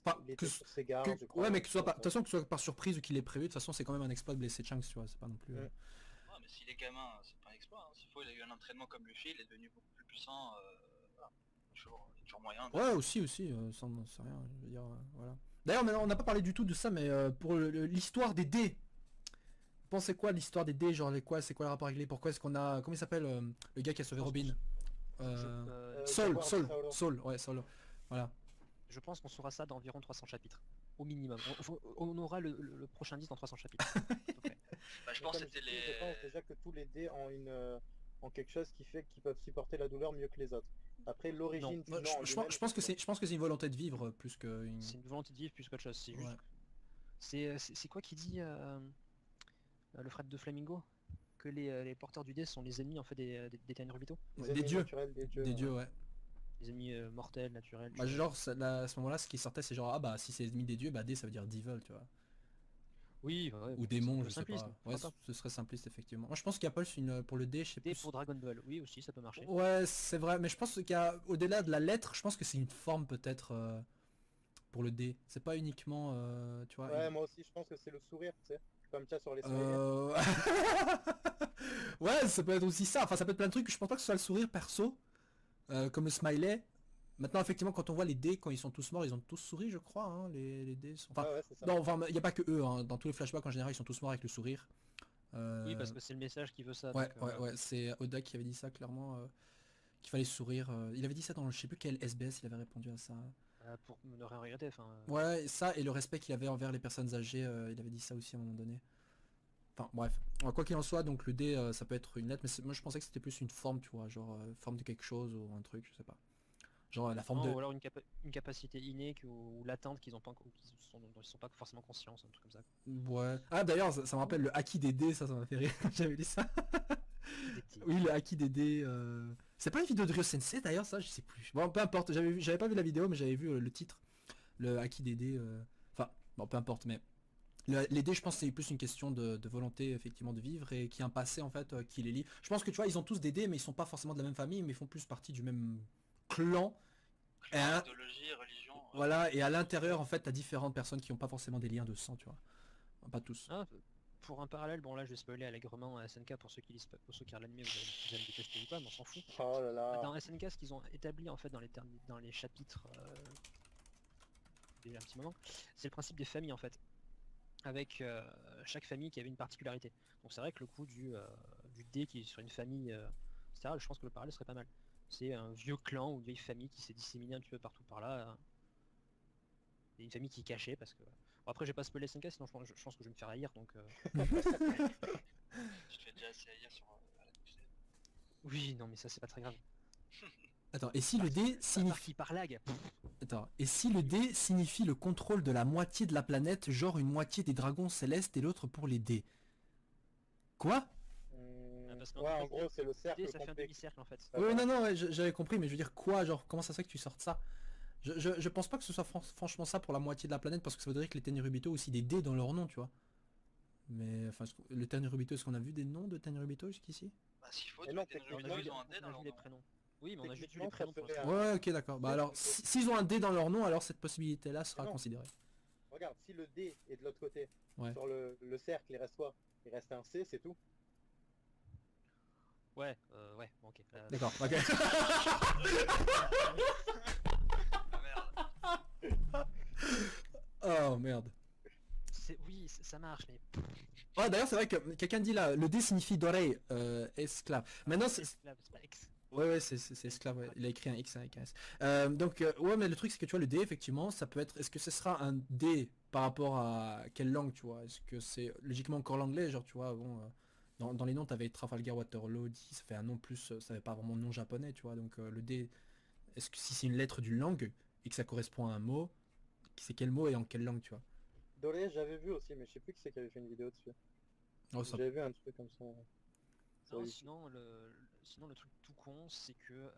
Enfin, il était sur ses gardes, je crois. ouais, mais que ce soit pas, de toute façon, que ce soit par surprise ou qu'il ait prévu, de toute façon, c'est quand même un exploit de blesser Shanks, tu vois. C'est pas non plus. Ouais. ouais, mais s'il est gamin, c'est pas un exploit. Hein. S'il faut, il a eu un entraînement comme Luffy, il est devenu beaucoup plus puissant. Voilà. Il y a toujours moyen. Ouais, aussi, ça on n'en sait rien, je veux dire, voilà. D'ailleurs, maintenant, on n'a pas parlé du tout de ça, mais pour l'histoire des dés, vous pensez quoi de l'histoire des dés, genre c'est quoi le rapport avec les, pourquoi est-ce qu'on a, comment il s'appelle, le gars qui a sauvé Robin Saul, ouais, Saul, voilà. Je pense qu'on saura ça dans environ 300 chapitres, au minimum. On aura le prochain 10 dans 300 chapitres. à peu près. Bah, je Mais pense que comme c'était je dis, je pense les. déjà que tous les dés ont quelque chose qui fait qu'ils peuvent supporter la douleur mieux que les autres. Après l'origine du Moi, nom en je lui-même, pense que c'est une volonté de vivre plus que une... C'est une volonté de vivre plus qu'autre chose. C'est juste. Ouais. C'est quoi qui dit le frère de Flamingo? Que les porteurs du dé sont les ennemis en fait des Tenryubito? les Des ennemis dieux. naturels des dieux. Des dieux, ouais. Les ennemis mortels, naturels. Bah, genre, à ce moment-là, ce qui sortait, c'est genre, ah bah, si c'est ennemi des dieux, bah, D, ça veut dire devil, tu vois. Oui, ouais, Ou démon, je sais simpliste, pas. Ouais, ce serait simpliste, effectivement. Moi, je pense qu'il y a pas une, pour le D, je sais D plus. pour Dragon Ball, oui aussi ça peut marcher. Ouais, c'est vrai, mais je pense qu'il y a, au-delà de la lettre, je pense que c'est une forme peut-être pour le D. C'est pas uniquement, tu vois. Ouais, moi aussi je pense que c'est le sourire, tu sais. Comme ça sur les smileys. Ouais, ça peut être aussi ça. Enfin, ça peut être plein de trucs. Je pense pas que ce soit le sourire perso, comme le smiley. Maintenant, effectivement, quand on voit les dés, quand ils sont tous morts, ils ont tous souri, je crois. Hein, les dés sont... Enfin, Ouais, c'est ça. non, enfin, il n'y a pas que eux. Hein. Dans tous les flashbacks, en général, ils sont tous morts avec le sourire. Oui, parce que c'est le message qui veut ça. Ouais, donc, ouais. C'est Oda qui avait dit ça clairement, qu'il fallait sourire. Il avait dit ça dans je sais plus quel SBS, il avait répondu à ça. pour ne rien regretter. Enfin, Ouais, ça et le respect qu'il avait envers les personnes âgées, il avait dit ça aussi à un moment donné. Enfin bref, quoi qu'il en soit, donc le dé ça peut être une lettre, mais moi je pensais que c'était plus une forme, tu vois, genre forme de quelque chose ou un truc, je sais pas. Genre la forme non, de... ou alors une capacité innée ou latente qu'ils ont pas, dont ils sont pas forcément conscients, un truc comme ça. Ouais. Ah d'ailleurs, ça me rappelle le haki des dés, ça m'a fait rire quand j'avais lu ça. Oui, le haki des dés. C'est pas une vidéo de Ryo Sensei d'ailleurs, ça, je sais plus. Bon, peu importe, j'avais pas vu la vidéo, mais j'avais vu le titre. Le haki des dés. Enfin, bon, peu importe, mais... les dés, je pense que c'est plus une question de volonté effectivement de vivre et qui a un passé en fait qui les lie. Je pense que tu vois, ils ont tous des dés, mais ils sont pas forcément de la même famille, mais ils font plus partie du même clan. Idéologie, religion. Voilà, et à l'intérieur en fait, t'as différentes personnes qui ont pas forcément des liens de sang, tu vois. Pas tous. Ah, pour un parallèle, bon là je vais spoiler allègrement à SNK pour ceux qui lisent, pour ceux qui regardent l'anime, vous allez me détester ou pas, mais on s'en fout. Oh là là. Dans SNK, ce qu'ils ont établi en fait dans les chapitres déjà un petit moment, c'est le principe des familles en fait, avec chaque famille qui avait une particularité. Donc c'est vrai que le coup du dé qui est sur une famille, etc., je pense que le parallèle serait pas mal. C'est un vieux clan ou une vieille famille qui s'est disséminée un petit peu partout par là. Et une famille qui est cachée parce que... Bon, après j'ai pas spoilé SNK, sinon je pense que je vais me faire haïr donc... Je te fais déjà assez haïr sur la poussée. Oui, non mais ça c'est pas très grave. Attends, et si le dé signifie... Qui par lag. Attends, et si le dé signifie le contrôle de la moitié de la planète, genre une moitié des dragons célestes et l'autre pour les dés? Quoi? Parce qu'en Ouais, fait, en gros, c'est le cercle ça fait un complet. demi-cercle en fait. Oui, non, non, ouais, j'avais compris, mais je veux dire quoi, genre, comment ça se fait que tu sortes ça? Je pense pas que ce soit franchement ça pour la moitié de la planète, parce que ça voudrait que les Tenryubito ont aussi des dés dans leur nom, tu vois. Mais, enfin, le Tenryubito, est-ce qu'on a vu des noms de Tenryubito jusqu'ici? Bah s'il faut, Et tous non, les techniquement, Tenryubito, ils on ont un dé a dans vu leur les nom. prénoms. Oui, mais on a juste vu Techniquement, les prénoms ça pour fait l'instant. Ouais, ok, d'accord. Bah alors, s'ils ont un dé dans leur nom, alors cette possibilité-là sera non. considérée. Regarde, si le D est de l'autre côté, Ouais. sur le cercle, il reste quoi? Il reste un C, c'est tout. Ouais, ouais, bon, ok. D'accord, ok. Ah merde. Oh merde. Oui, ça marche, mais Oh, d'ailleurs, c'est vrai que quelqu'un dit là, le dé signifie dorei, esclave. Maintenant, c'est... esclave, c'est pas ex. Ouais, c'est esclave, ouais. Il a écrit un X avec un S. Donc, ouais, mais le truc, c'est que tu vois, le dé, effectivement, ça peut être... Est-ce que ce sera un dé par rapport à quelle langue, tu vois? Est-ce que c'est logiquement encore l'anglais, genre, tu vois, bon... dans les noms, t'avais Trafalgar Waterloo, ça fait un nom plus... ça fait pas vraiment nom japonais, tu vois, donc le dé... Est-ce que si c'est une lettre d'une langue, et que ça correspond à un mot, c'est quel mot et en quelle langue, tu vois? Doré, j'avais vu aussi, mais je sais plus qui c'est qui avait fait une vidéo dessus. Oh, ça... J'avais vu un truc comme ça. Ça Non, oui. sinon le truc tout con, c'est que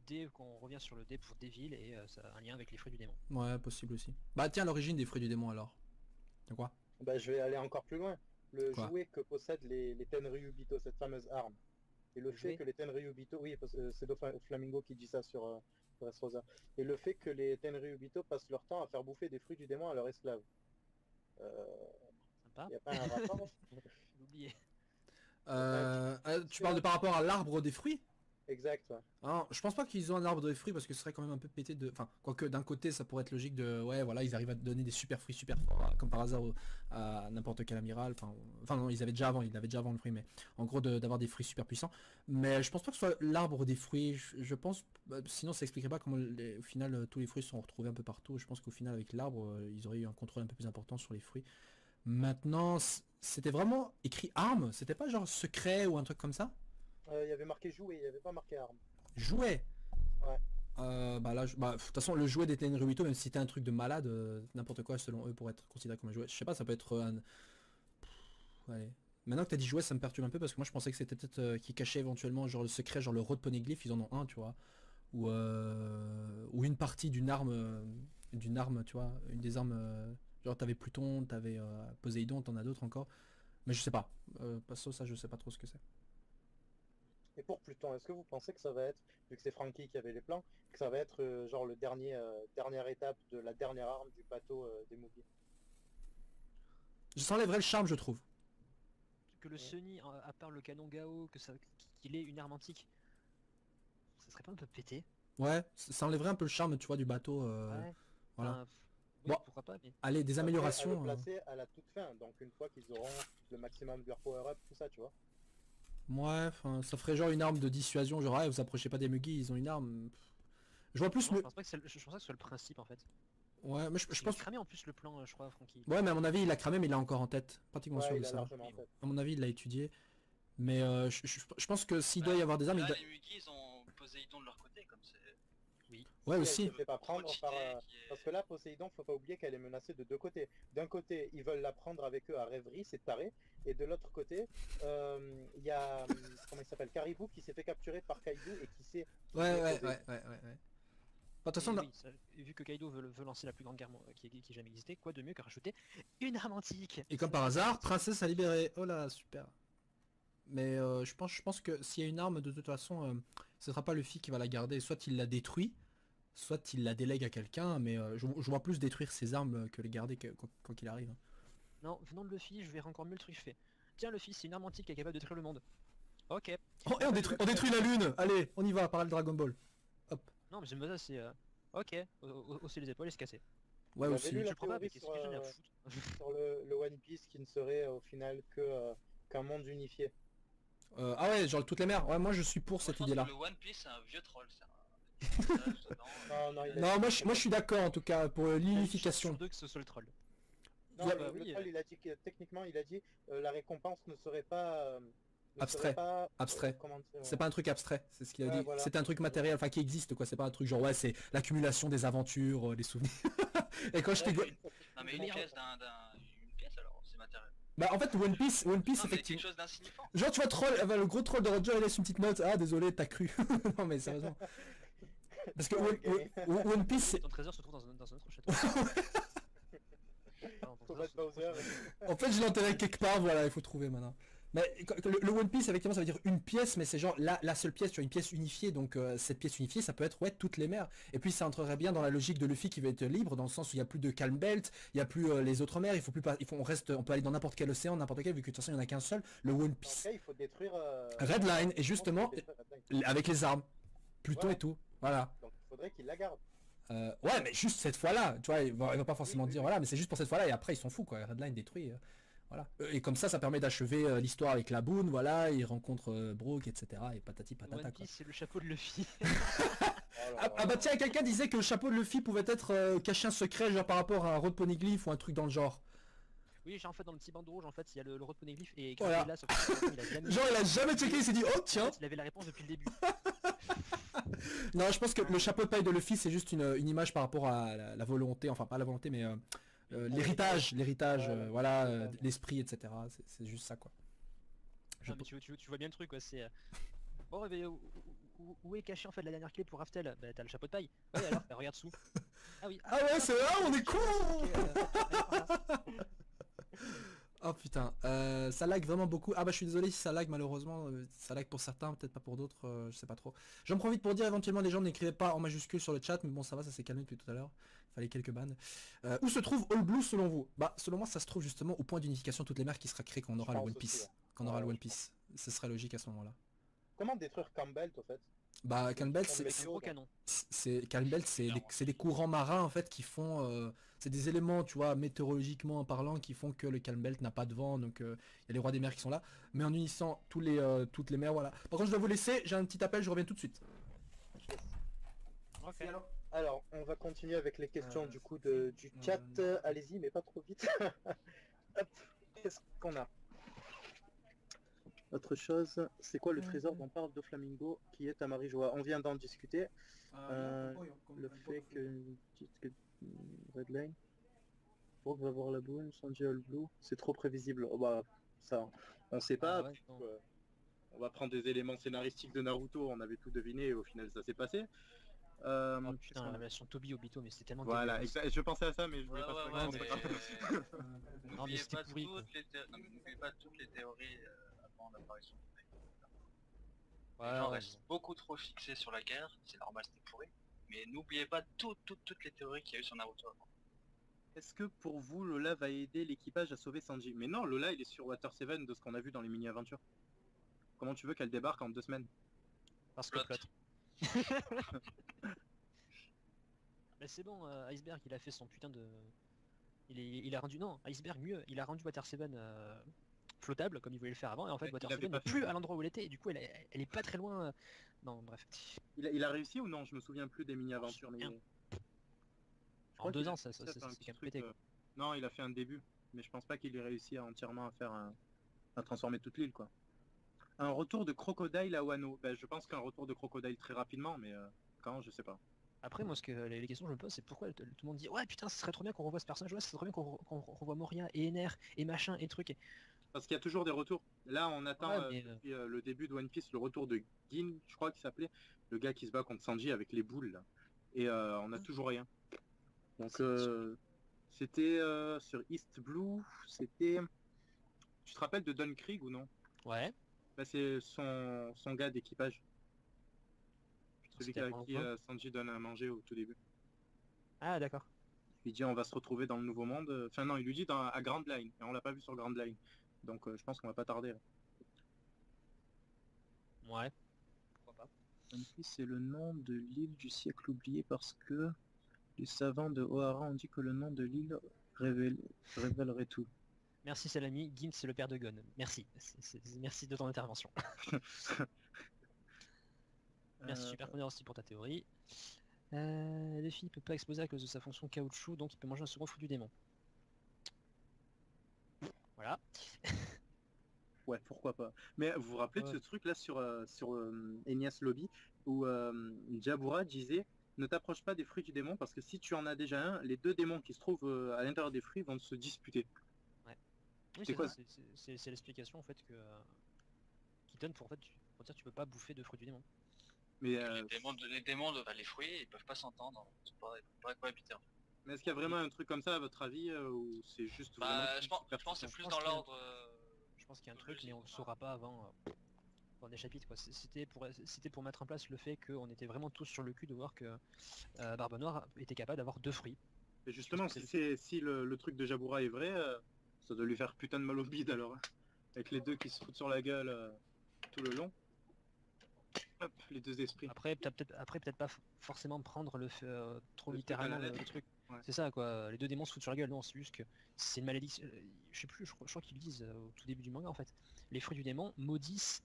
dès qu'on revient sur le dé pour Devil et ça a un lien avec les fruits du démon. Ouais, possible aussi. Bah tiens, l'origine des fruits du démon, alors. De quoi? Bah, je vais aller encore plus loin. Le Quoi? jouet que possèdent les Tenryubito, cette fameuse arme. Et le Le fait jouet que les Tenryubito, oui, parce que c'est Flamingo qui dit ça sur Dressrosa. Et le fait que les Tenryubito passent leur temps à faire bouffer des fruits du démon à leurs esclaves. Sympa. Y a pas un rapport? J'ai oublié. Tu parles de par rapport à l'arbre des fruits? Exact, ouais. Alors, je pense pas qu'ils ont un arbre de fruits parce que ce serait quand même un peu pété de... Enfin, quoique d'un côté ça pourrait être logique de... Ouais, voilà, ils arrivent à te donner des super fruits super forts, comme par hasard à n'importe quel amiral. Enfin non, ils avaient déjà avant le fruit, mais en gros d'avoir des fruits super puissants. Mais je pense pas que ce soit l'arbre des fruits. Je pense... sinon ça expliquerait pas comment au final tous les fruits sont retrouvés un peu partout. Je pense qu'au final avec l'arbre, ils auraient eu un contrôle un peu plus important sur les fruits. Maintenant, c'était vraiment écrit arme, c'était pas genre secret ou un truc comme ça? Il y avait marqué jouet, il n'y avait pas marqué arme. Jouet. Ouais. Bah là, de toute façon, le jouet des Tenryubito, même si c'était un truc de malade, n'importe quoi selon eux pour être considéré comme un jouet. Je sais pas, ça peut être un... Ouais. Maintenant que t'as dit jouet, ça me perturbe un peu parce que moi je pensais que c'était peut-être qui cachait éventuellement genre le secret, genre le road poneglyph, ils en ont un, tu vois. Ou une partie d'une arme, tu vois, une des armes. Genre t'avais Pluton, t'avais Poséidon, t'en as d'autres encore. Mais je sais pas. Perso, ça je sais pas trop ce que c'est. Et pour Pluton, est-ce que vous pensez que ça va être, vu que c'est Frankie qui avait les plans, que ça va être genre le dernière étape de la dernière arme du bateau des Mugi? Ça enlèverait le charme, je trouve. Que le Sunny, à part le canon Gao, qu'il ait une arme antique, ça serait pas un peu pété? Ouais, ça enlèverait un peu le charme, tu vois, du bateau. Ouais. Voilà. Enfin, oui, Bon. pourquoi pas, mais... Allez, des Après, à améliorations. le placer à la toute fin, donc une fois qu'ils auront le maximum de leur power-up, tout ça, tu vois. Ouais, enfin, ça ferait genre une arme de dissuasion, genre vous approchez pas des Mugi, ils ont une arme. Je vois plus Non, le... je pense pas que je pense pas que ce soit le principe en fait. Ouais, mais je Il a pense... cramé en plus le plan, je crois, Francky. Ouais, mais à mon avis, il a cramé, mais il a encore en tête. Pratiquement sûr Ouais, de il a ça. largement en tête. À mon avis, il l'a étudié. Mais je pense que s'il Bah, doit y avoir des armes... Là, il doit- les Mugi, ils ont Poséidon de leur côté, comme c'est... Oui. Ouais, Si aussi. elle se fait pas prendre Trop par... cheaté, qui est- Parce que là, Poséidon, faut pas oublier qu'elle est menacée de deux côtés. D'un côté, ils veulent la prendre avec eux à Rêverie, c'est taré. Et de l'autre côté, il y a... comment il s'appelle, Caribou, qui s'est fait capturer par Kaido et qui s'est... Ouais. De toute façon, Et là- oui, vu que Kaido veut lancer la plus grande guerre qui ait jamais existé, quoi de mieux que rajouter une arme antique? et comme par hasard, princesse a libéré. Oh là, super. Mais je pense que s'il y a une arme, de toute façon, ce sera pas Luffy qui va la garder. Soit il la détruit, soit il la délègue à quelqu'un. Mais je vois plus détruire ses armes que les garder quoi qu'il arrive. Non, venant de Luffy, je verrai encore mieux le truc fait. Tiens Luffy, c'est une arme antique qui est capable de détruire le monde. Ok. Oh, et on détruit la lune. Allez, on y va, par le Dragon Ball. Hop. Non mais j'aime bien ça, c'est... Ok, hausser les épaules et se casser. Ouais, Vous aussi. avez lu Je la comprends pas, mais théorie qu'est-ce que j'en ai à foutre? sur le One Piece qui ne serait au final qu'un monde unifié? Ah ouais, genre toutes les mers. Ouais, moi je suis pour Moi, je cette pense idée-là. que le One Piece, c'est un vieux troll, c'est un... message dedans, Non, il a- Non, moi je suis d'accord en tout cas pour l'unification. Sur deux que ce soit le troll. Non, Ouais, le oui, troll, il a dit que techniquement, il a dit la récompense ne serait pas ne Abstrait. serait pas... Abstrait. comment dire, C'est pas un truc abstrait, c'est ce qu'il a Ouais, dit. voilà. C'est un truc matériel, enfin qui existe quoi, c'est pas un truc genre ouais c'est l'accumulation des aventures, des souvenirs. Et quand j'étais Ouais, Non mais une pièce une pièce alors, c'est matériel. Bah en fait One Piece Non mais quelque effectivement. chose d'insignifiant. Genre tu vois troll, le gros troll de Roger il laisse une petite note, ah désolé t'as cru. Non mais sérieusement. Parce que One Piece c'est... Ton trésor se trouve dans un autre château. Pardon, ton Faut trésor battre se trouve Bowser. En fait je l'ai enterré quelque part, voilà il faut trouver maintenant. Mais le One Piece effectivement ça veut dire une pièce, mais c'est genre la seule pièce, tu vois une pièce unifiée, donc cette pièce unifiée ça peut être ouais toutes les mers. Et puis ça entrerait bien dans la logique de Luffy qui va être libre, dans le sens où il n'y a plus de Calm Belt, il n'y a plus les autres mers, il faut plus pas, on peut aller dans n'importe quel océan, n'importe quel, vu que de toute façon il n'y en a qu'un seul, le One En Piece. fait, il faut détruire... Redline, et justement, avec les armes, Pluton Ouais. et tout, voilà. Donc il faudrait qu'il la garde. Ouais mais juste cette fois-là, tu vois, il va pas forcément Oui, dire oui. voilà, mais c'est juste pour cette fois-là, et après ils s'en foutent quoi, Redline détruit. Voilà. Et comme ça permet d'achever l'histoire avec la Boone, voilà, il rencontre Brook, etc. Et patati patata One quoi. Piece, c'est le chapeau de Luffy. Ah bah tiens, quelqu'un disait que le chapeau de Luffy pouvait être caché un secret, genre par rapport à un road poneglyph ou un truc dans le genre. Oui, j'ai en fait dans le petit bandeau rouge, en fait, il y a le road poneglyph et Voilà. là, sauf que il a jamais... Genre il a jamais checké, il s'est dit oh tiens. Il avait la réponse depuis le début. Non, je pense que le chapeau de paille de Luffy c'est juste une image par rapport à la volonté, enfin pas la volonté mais l'héritage, voilà, l'esprit, etc. C'est juste ça quoi. Non, mais tu vois bien le truc, quoi, c'est... Bon, mais où est caché en fait la dernière clé pour Raftel? Bah t'as le chapeau de paille. Oui alors, bah, regarde sous. Ah oui. Ah ouais c'est là, on est con. Ok, Oh putain, ça lag vraiment beaucoup. Ah bah je suis désolé si ça lag malheureusement, ça lag pour certains, peut-être pas pour d'autres, je sais pas trop. J'en profite pour dire éventuellement les gens n'écrivaient pas en majuscule sur le chat, mais bon ça va, ça s'est calmé depuis tout à l'heure. Fallait quelques bannes. Où se trouve All Blue selon vous? Bah selon moi ça se trouve justement au point d'unification de toutes les mers qui sera créé quand on aura le pense One aussi, Piece. ouais. Quand on aura Ouais, le ouais, One je Piece. Ce serait logique à ce moment-là. Comment détruire Campbell au fait? Bah Calmbelt Comme c'est... les un gros canon. Calmbelt c'est des courants marins en fait qui font c'est des éléments tu vois météorologiquement parlant qui font que le Calmbelt n'a pas de vent, donc il y a les rois des mers qui sont là, mais en unissant toutes les mers, voilà. Par contre je dois vous laisser, j'ai un petit appel, je reviens tout de suite. Ok. Alors, on va continuer avec les questions du coup du chat. Allez-y, mais pas trop vite. Hop, qu'est-ce qu'on a? Autre chose, c'est quoi le trésor dont parle Doflamingo qui est à Marie-Joie? On vient d'en discuter. Le fait que... Redline... Brooke va voir la boune, Sanji All Blue, c'est trop prévisible. Oh bah, ça, on sait pas. Ah ouais, non. On va prendre des éléments scénaristiques de Naruto, on avait tout deviné et au final ça s'est passé. Oh Qu'est-ce putain, qu'on la a? relation Toby Obito, mais c'était tellement Voilà, dégueulasse. je pensais à ça, mais je voulais Ouais, pas ouais, faire ouais, grand, c'est pas grave. Non, mais N'oubliez c'était pas, pourri, quoi. n'oubliez pas toutes les théories avant l'apparition de Naruto. Ouais, Les gens ouais, restent beaucoup trop fixés sur la guerre, c'est normal, c'était pourri. Mais n'oubliez pas toutes les théories qu'il y a eu sur Naruto avant. Est-ce que pour vous, Lola va aider l'équipage à sauver Sanji? Mais non, Lola il est sur Water 7 de ce qu'on a vu dans les mini-aventures. Comment tu veux qu'elle débarque en 2 semaines? parce que Plot. plot. Mais c'est bon, Iceberg il a fait son putain de... Il a rendu... Non, Iceberg mieux, il a rendu Water 7 flottable comme il voulait le faire avant, et en fait Il Water avait 7 pas n'est fait plus ça. à l'endroit où elle était, et du coup elle est pas très loin... Non, bref. Il a réussi ou non? Je me souviens plus des mini-aventures. Mais... Rien. Je En crois 2 qu'il a ans, ça fait c'est un quand petit même truc, pété, quoi. Non, il a fait un début, mais je pense pas qu'il ait réussi à entièrement à faire à transformer toute l'île quoi. Un retour de Crocodile à Wano. Ben, je pense qu'un retour de Crocodile très rapidement, mais quand, je sais pas. Après moi les questions que je me pose c'est pourquoi tout le monde dit ouais putain ce serait trop bien qu'on revoie ce personnage, ouais ce serait trop bien qu'on revoie Moria et Ener et machin et truc. Parce qu'il y a toujours des retours. Là, on attend Ouais, mais, depuis le début de One Piece le retour de Gin, je crois qu'il s'appelait, le gars qui se bat contre Sanji avec les boules là. Et on a toujours rien. Donc c'était sur East Blue, c'était... Tu te rappelles de Don Krieg ou non? Ouais. Bah, c'est son gars d'équipage. Celui C'était à avant qui quoi Sanji donne à manger au tout début. Ah d'accord. Il dit on va se retrouver dans le nouveau monde. Enfin non, il lui dit à Grand Line. Et on l'a pas vu sur Grand Line. Donc je pense qu'on va pas tarder. Là. Ouais. Pourquoi pas. One Piece, c'est le nom de l'île du siècle oublié parce que les savants de Ohara ont dit que le nom de l'île révélerait tout. Merci Salami, Gint c'est le père de Gon. Merci. Merci de ton intervention. Merci Super Ponder aussi pour ta théorie. Luffy ne peut pas exploser à cause de sa fonction caoutchouc, donc il peut manger un second fruit du démon. Voilà. ouais, pourquoi pas. Mais vous vous rappelez de ce Ouais. truc là sur Enias Lobby où Jabura disait ne t'approche pas des fruits du démon parce que si tu en as déjà un, les deux démons qui se trouvent à l'intérieur des fruits vont se disputer. Oui, C'est c'est quoi ça, c'est l'explication en fait que qui donne pour en fait pour dire tu peux pas bouffer de fruits du démon. Mais, Les démons, bah, les fruits, ils peuvent pas s'entendre. Ils peuvent pas cohabiter. En fait. mais est-ce qu'il y a vraiment un truc comme ça à votre avis ou c'est juste vraiment Bah, je une pense que superstition c'est plus pense dans qu'il y a un- l'ordre. Je pense qu'il y a un truc, mais on le saura pas avant des chapitres, quoi. C'était pour mettre en place le fait qu'on était vraiment tous sur le cul de voir que Barbe Noire était capable d'avoir 2 fruits. Et justement, Je pense si le truc de Jabura est vrai, ça doit lui faire putain de mal au bide alors. Hein. Avec les deux qui se foutent sur la gueule tout le long. Hop, les deux esprits. Après, peut-être pas forcément prendre trop Le truc à la littéralement le lettre. truc. Ouais. C'est ça, quoi. Les deux démons se foutent sur la gueule. Non, c'est juste que c'est une malédiction. Je sais plus, je crois qu'ils le disent au tout début du manga en fait. Les fruits du démon maudissent.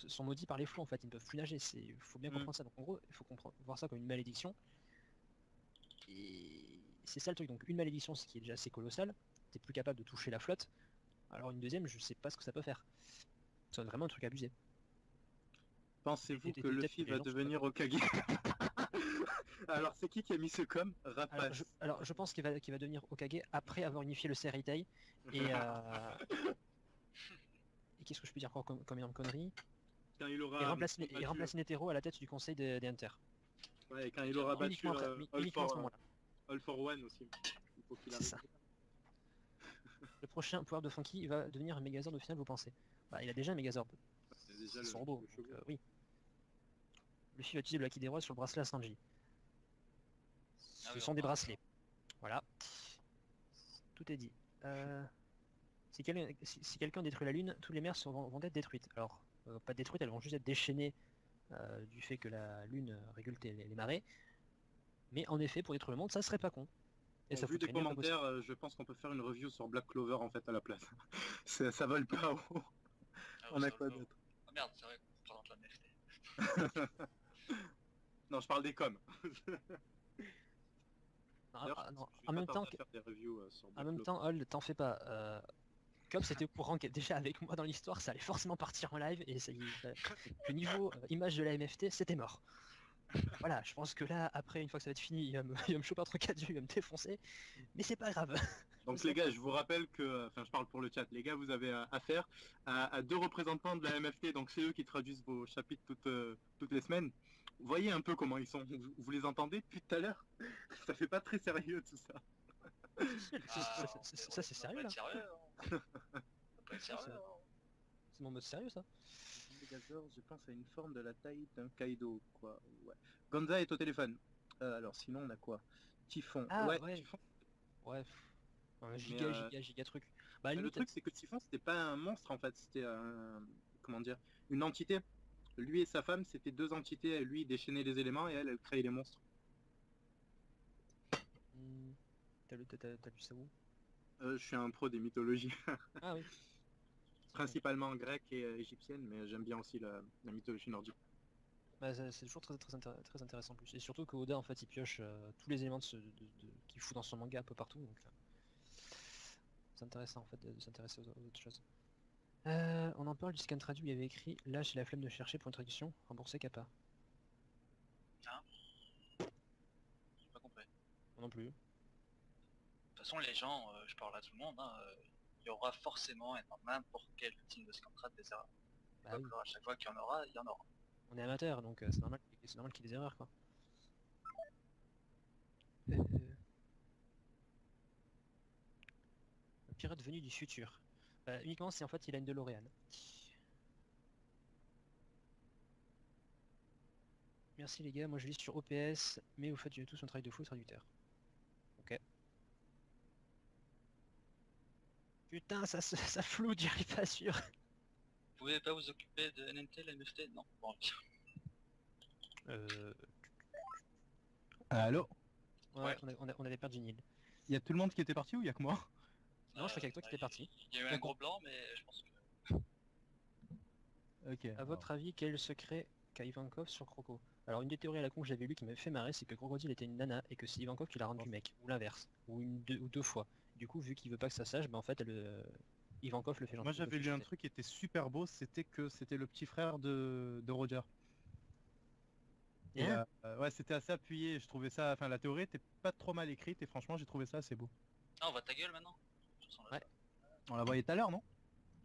Sont maudits par les flots en fait. Ils ne peuvent plus nager. Faut bien comprendre ça. Donc en gros, il faut voir ça comme une malédiction. Et c'est ça le truc. Donc une malédiction, ce qui est déjà assez colossal. T'es plus capable de toucher la flotte. Alors une deuxième, je sais pas ce que ça peut faire. Ça donne vraiment un truc abusé. Pensez-vous Et que peut-être Luffy que les va gens sont devenir Hokage? Alors c'est qui a mis ce com? Rapace. Alors je pense qu'il va devenir Hokage après avoir unifié le Seireitei et, et qu'est-ce que je peux dire encore comme énorme connerie? Quand il Et aura remplacer Netero à la tête du conseil des Hunters. Ouais, quand il aura battu Uniquement après, uniquement à ce moment-là. All for One aussi. Il faut qu'il C'est arrive. ça. Le prochain pouvoir de Funky il va devenir un Megazord au final, vous pensez? Bah il a déjà un Megazord. C'est déjà Son le robot, le cheveu. donc, oui. Luffy va utiliser le Haki des Rois sur le bracelet à Sanji. Ce oui, sont on des parle. bracelets. Voilà. Tout est dit. Si quelqu'un détruit la lune, tous les mers vont être détruites. Alors, pas détruites, elles vont juste être déchaînées du fait que la lune régule les marées. Mais en effet, pour détruire le monde, ça serait pas con. Et Bon, ça vu des foutrait une merde pas possible. commentaires, je pense qu'on peut faire une review sur Black Clover en fait à la place. Ça vole pas haut. Ah, On ça a va quoi pas. d'autre? Ah merde, c'est vrai qu'on présente la NFT. Non, je parle des coms. D'ailleurs, Non, je suis en même pas temps, tardé à faire des reviews sur en Black même Clover. temps, Hol, t'en fais pas. Comme c'était au courant que déjà avec moi dans l'histoire, ça allait forcément partir en live et le niveau image de la MFT, c'était mort. Voilà, je pense que là, après, une fois que ça va être fini, il va me choper entre 4 yeux, il va me défoncer. Mais c'est pas grave. Donc les gars, je vous rappelle que, enfin je parle pour le chat, les gars, vous avez affaire à deux représentants de la MFT, donc c'est eux qui traduisent vos chapitres toutes les semaines. Voyez un peu comment ils sont, vous les entendez depuis tout à l'heure? Ça fait pas très sérieux tout ça. Ça, c'est sérieux, là. Sérieux, hein. Ça peut être sérieux, hein. C'est mon mode sérieux, ça. Megazord, je pense à une forme de la taille d'un Kaido, quoi. Ouais. Gonza est au téléphone. Alors sinon on a quoi? Typhon. Ah, ouais, ouais. Typhon. Ouais. Mais, Giga truc. Bah, à la le limite, truc c'est que Typhon c'était pas un monstre en fait, c'était comment dire, une entité. Lui et sa femme c'était deux entités, lui il déchaînait les éléments et elle créait les monstres. T'as lu ça où? Je suis un pro des mythologies, Ah oui. principalement grecque et égyptienne, mais j'aime bien aussi la mythologie nordique. Bah, c'est toujours très intéressant en plus. Et surtout que Oda en fait il pioche tous les éléments qu'il fout dans son manga un peu partout. Donc c'est intéressant en fait de s'intéresser aux autres choses. On en parle du scan traduit, il y avait écrit là j'ai la flemme de chercher pour une traduction, remboursé Kappa. J'ai pas compris. Moi non plus. De toute façon, les gens, je parle à tout le monde, hein, il y aura forcément et dans n'importe quel team de Scantrad des erreurs. Bah oui. À chaque fois qu'il y en aura, il y en aura. On est amateur donc c'est normal qu'il y ait des erreurs quoi. Le pirate venu du futur. Uniquement si en fait il a une DeLorean. Merci les gars, moi je lis sur OPS, mais vous faites tous un travail de fou traducteur. Ok. Putain, ça floute, j'y arrive pas sûr. Vous pouvez pas vous occuper de NNT, la MFT? Non. Bon. Allô? Ouais. On avait perdu Nil. Il y a tout le monde qui était parti ou il y a que moi? Non, je crois qu'avec toi qui t'es parti. Il y a eu un gros blanc, mais je pense que... Ok. A votre avis, quel est le secret qu'a Ivankov sur Croco? Alors une des théories à la con que j'avais lu qui m'avait fait marrer, c'est que Crocodile était une nana et que c'est Ivankov qui l'a rendu mec, ou l'inverse, ou deux fois. Du coup, vu qu'il veut pas que ça sache, bah en fait, il Ivankov le fait Moi gentil. j'avais lu un truc qui était super beau, c'était que c'était le petit frère de Roger. Et Hein ouais, c'était assez appuyé, je trouvais ça, enfin la théorie était pas trop mal écrite et franchement j'ai trouvé ça assez beau. Ah, on voit ta gueule maintenant. Je sens la- Ouais. On la voyait tout à l'heure, non?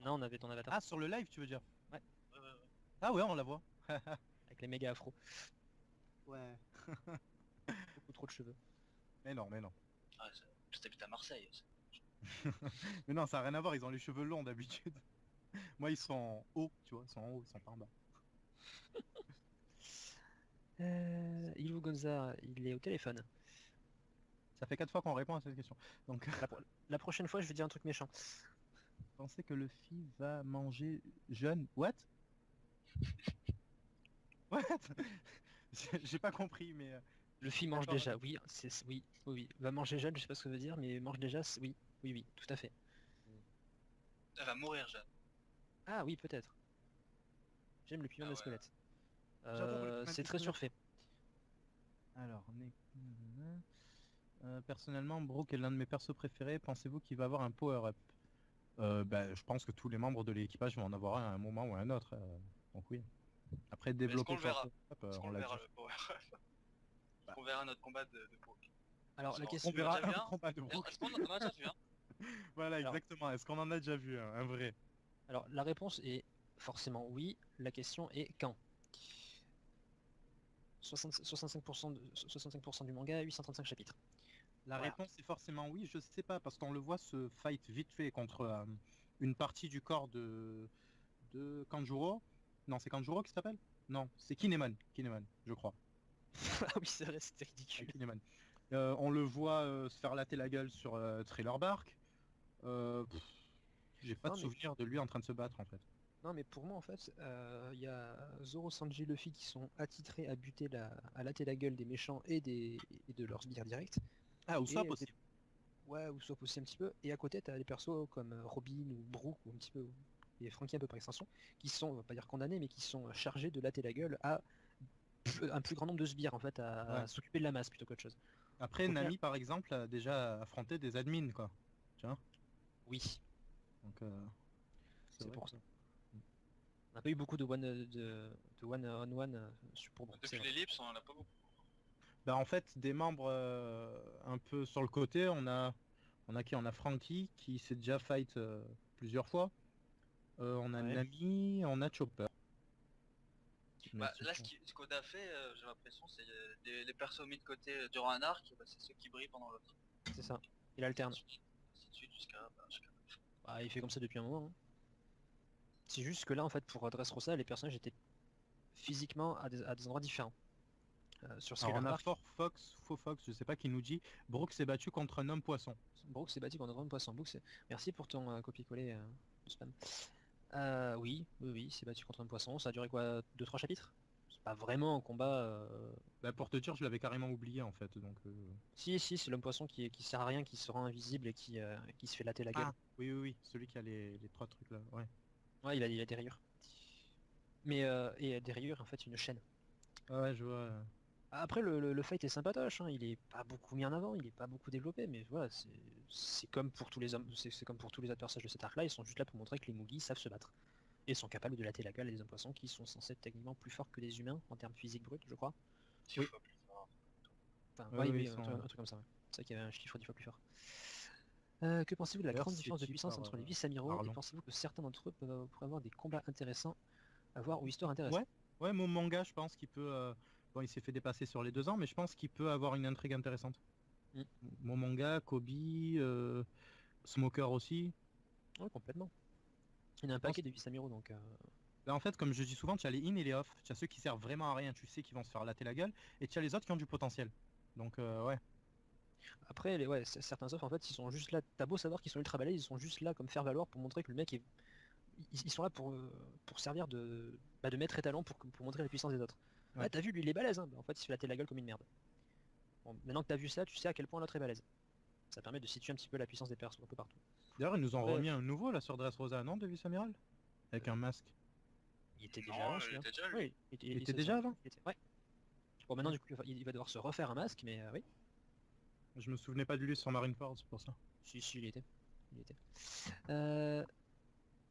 Non, on avait ton avatar Ah, sur le live tu veux dire? Ouais. Ah ouais, on la voit. avec les méga afro. Ouais. Beaucoup trop de cheveux. Mais non, mais non. Ah, t'habites à Marseille. Mais non, ça n'a rien à voir, ils ont les cheveux longs d'habitude. Moi ils sont en haut, tu vois, ils sont en haut, ils sont pas en bas. Ilou Gonza, il est au téléphone. Ça fait 4 fois qu'on répond à cette question. Donc, La prochaine fois, je vais dire un truc méchant. pensez que Luffy va manger jeune. What? What? J'ai pas compris, mais... Luffy mange D'accord, déjà, oui, oui, oui, oui. Va manger jeune, je sais pas ce que ça veut dire, mais mange déjà, oui, oui, oui, tout à fait. Elle va mourir jeune. Ah oui, peut-être. J'aime le pignon Ah de ouais. squelette. J'adore le C'est très pignon de surfait. Alors, personnellement, Brook est l'un de mes persos préférés. Pensez-vous qu'il va avoir un power-up? Je pense que tous les membres de l'équipage vont en avoir un à un moment ou à un autre. Donc oui. Après, développer qu'on le verra power-up, Est-ce on qu'on l'a verra dit. le power Bah. On verra notre combat de Brook. Alors la On question, On verra déjà vu un un combat de Brook. Est-ce qu'on en a déjà vu un Voilà, Alors. exactement. Est-ce qu'on en a déjà vu un vrai? alors la réponse est forcément oui. La question est quand 65% du manga, 835 chapitres. La Voilà. réponse est forcément oui, je sais pas, parce qu'on le voit se fight vite fait contre une partie du corps de Kanjuro. Non, c'est Kanjuro qui s'appelle? Non, c'est Kinemon, je crois. Ah oui, c'est vrai, c'était ridicule. Kinemon. On le voit se faire latter la gueule sur Thriller Bark. J'ai pas Non, de mais- souvenir de lui en train de se battre en fait. Non, mais pour moi, en fait, il y a Zoro, Sanji, Luffy qui sont attitrés à buter à latter la gueule des méchants et de leurs sbires directs. Ah, ou Usopp Et aussi. Ouais, ou Swap aussi un petit peu. Et à côté, t'as des persos comme Robin ou Brook, ou un petit peu, et Frankie un peu par extension, qui sont, on va pas dire condamnés, mais qui sont chargés de latter la gueule à un plus grand nombre de sbires, en fait, à Ouais. s'occuper de la masse plutôt qu'autre chose. Après, Au final- Nami par exemple a déjà affronté des admins quoi. Tu vois. Oui, Donc, c'est vrai pour que- ça. On n'a pas eu beaucoup de one on one pour Brook, c'est Depuis vrai. l'ellipse, on en a pas beaucoup. Bah en fait des membres un peu sur le côté, on a qui? On a Frankie qui s'est déjà fight plusieurs fois. On a Ouais. Nami, on a Chopper. Mais Bah, c'est là, tout. ce qu'on a fait, j'ai l'impression, c'est les persos mis de côté durant un arc, bah, c'est ceux qui brillent pendant l'autre. C'est ça. Il alterne. Ainsi de suite jusqu'à... Bah, il fait comme ça depuis un moment. Hein. C'est juste que là, en fait, pour Dressrosa, les personnages étaient physiquement à des endroits différents. Sur Alors, Thriller on a Bark, Faux Fox, je sais pas qui nous dit Brook s'est battu contre un homme poisson. Brook s'est battu contre un poisson. Merci pour ton copier-coller de spam. Oui, il s'est battu contre un poisson. Ça a duré quoi, 2-3 chapitres? C'est pas vraiment un combat. Bah, pour te dire, je l'avais carrément oublié en fait. Donc, Si, c'est l'homme poisson qui sert à rien, qui se rend invisible et qui se fait latter la gueule. Ah, oui, celui qui a les 3 trucs là. Ouais. Ouais, il a des rayures. Mais et des rayures, en fait, une chaîne. Ouais, je vois. Après, le fight est sympatoche, hein. Il est pas beaucoup mis en avant, il est pas beaucoup développé, mais voilà, c'est comme pour tous les hommes, c'est comme pour tous les autres personnages de cet arc-là, ils sont juste là pour montrer que les Mugi savent se battre. Et sont capables de latter la gueule à des hommes poissons qui sont censés être techniquement plus forts que des humains en termes physiques bruts, je crois. 10 Oui. fois plus fort. Enfin, Ouais, oui, ils un sont- truc comme ça, ouais. C'est vrai qu'il y avait un chiffre 10 fois plus fort. Que pensez-vous de la D'ailleurs, grande c'est différence de qui puissance par, entre les 8 amiraux et Arlon pensez-vous que certains d'entre eux pourraient avoir des combats intéressants à voir ou histoires intéressantes? Ouais, mon manga, je pense qu'il peut. Bon, il s'est fait dépasser sur les 2 ans, mais je pense qu'il peut avoir une intrigue intéressante. Mm. Mon manga, Kobe, Smoker aussi. Ouais, complètement. Il y en a un paquet de 8 amiraux, donc... Là, en fait, comme je dis souvent, tu as les in et les off. Tu as ceux qui servent vraiment à rien, tu sais qu'ils vont se faire latter la gueule, et tu as les autres qui ont du potentiel. Donc, ouais. Après, certains offs, en fait, ils sont juste là. T'as beau savoir qu'ils sont ultra balèzes, ils sont juste là comme faire valoir pour montrer que le mec est. Ils sont là pour servir de maître étalon pour montrer la puissance des autres. Ouais. Ah, t'as vu, lui, il est balèze, hein. Bah, en fait, il se fait latter la gueule comme une merde. Bon, maintenant que t'as vu ça, tu sais à quel point l'autre est balèze. Ça permet de situer un petit peu la puissance des persos un peu partout. D'ailleurs, ils nous ont Ouais. remis un nouveau là sur Dressrosa, non, de Vice-Amiral? Avec un masque. Il était Non, déjà avant, il celui-là. était déjà, lui. Oui, Il était déjà avant. Ouais. Bon, maintenant, du coup, il va devoir se refaire un masque, mais oui. Je me souvenais pas de lui sur Marineford, c'est pour ça. Si, il était.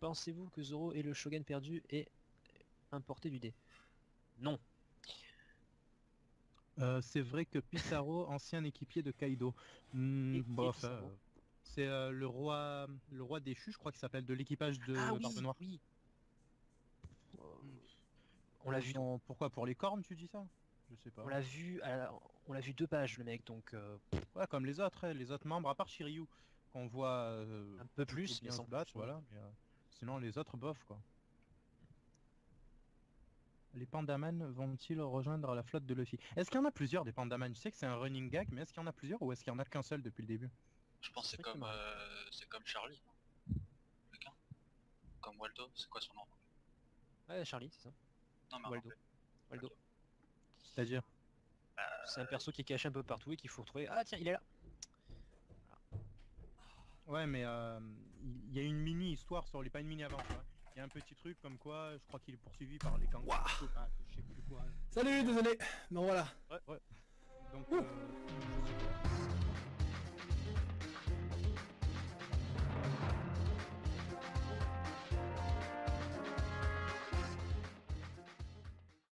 Pensez-vous que Zoro ait le Shogun perdu et importé du dé? Non. C'est vrai que Pissarro, ancien équipier de Kaido. Et Bof, Pissarro. c'est le roi déchu, je crois qu'il s'appelle, de l'équipage de Ah oui, Barbe Noire. oui. On l'a vu, Pourquoi? Pour les cornes, tu dis ça? Je sais pas. on l'a vu, on l'a vu 2 pages le mec, donc Ouais, comme les autres, hein, les autres membres, à part Shiryu, qu'on voit un peu plutôt plus, mais bien sans se battre, plus, ouais. voilà. Mais, sinon, les autres, bof, quoi. Les Pandaman vont-ils rejoindre la flotte de Luffy? Est-ce qu'il y en a plusieurs des Pandaman? Je sais que c'est un running gag, mais est-ce qu'il y en a plusieurs ou est-ce qu'il y en a qu'un seul depuis le début? Je pense que c'est Exactement. comme Charlie. Non le gars. Comme Waldo, c'est quoi son nom? Ouais, Charlie, c'est ça. Non mais en Waldo. anglais. Waldo. C'est-à-dire? C'est un perso qui est caché un peu partout et qu'il faut retrouver. Ah tiens, il est là. Ouais, mais il y a une mini-histoire sur les... Pas une mini avant, quoi. Il y a un petit truc comme quoi, je crois qu'il est poursuivi par les kangourous. Ah, je sais plus quoi. Salut, désolé. Bon voilà. Ouais. Donc,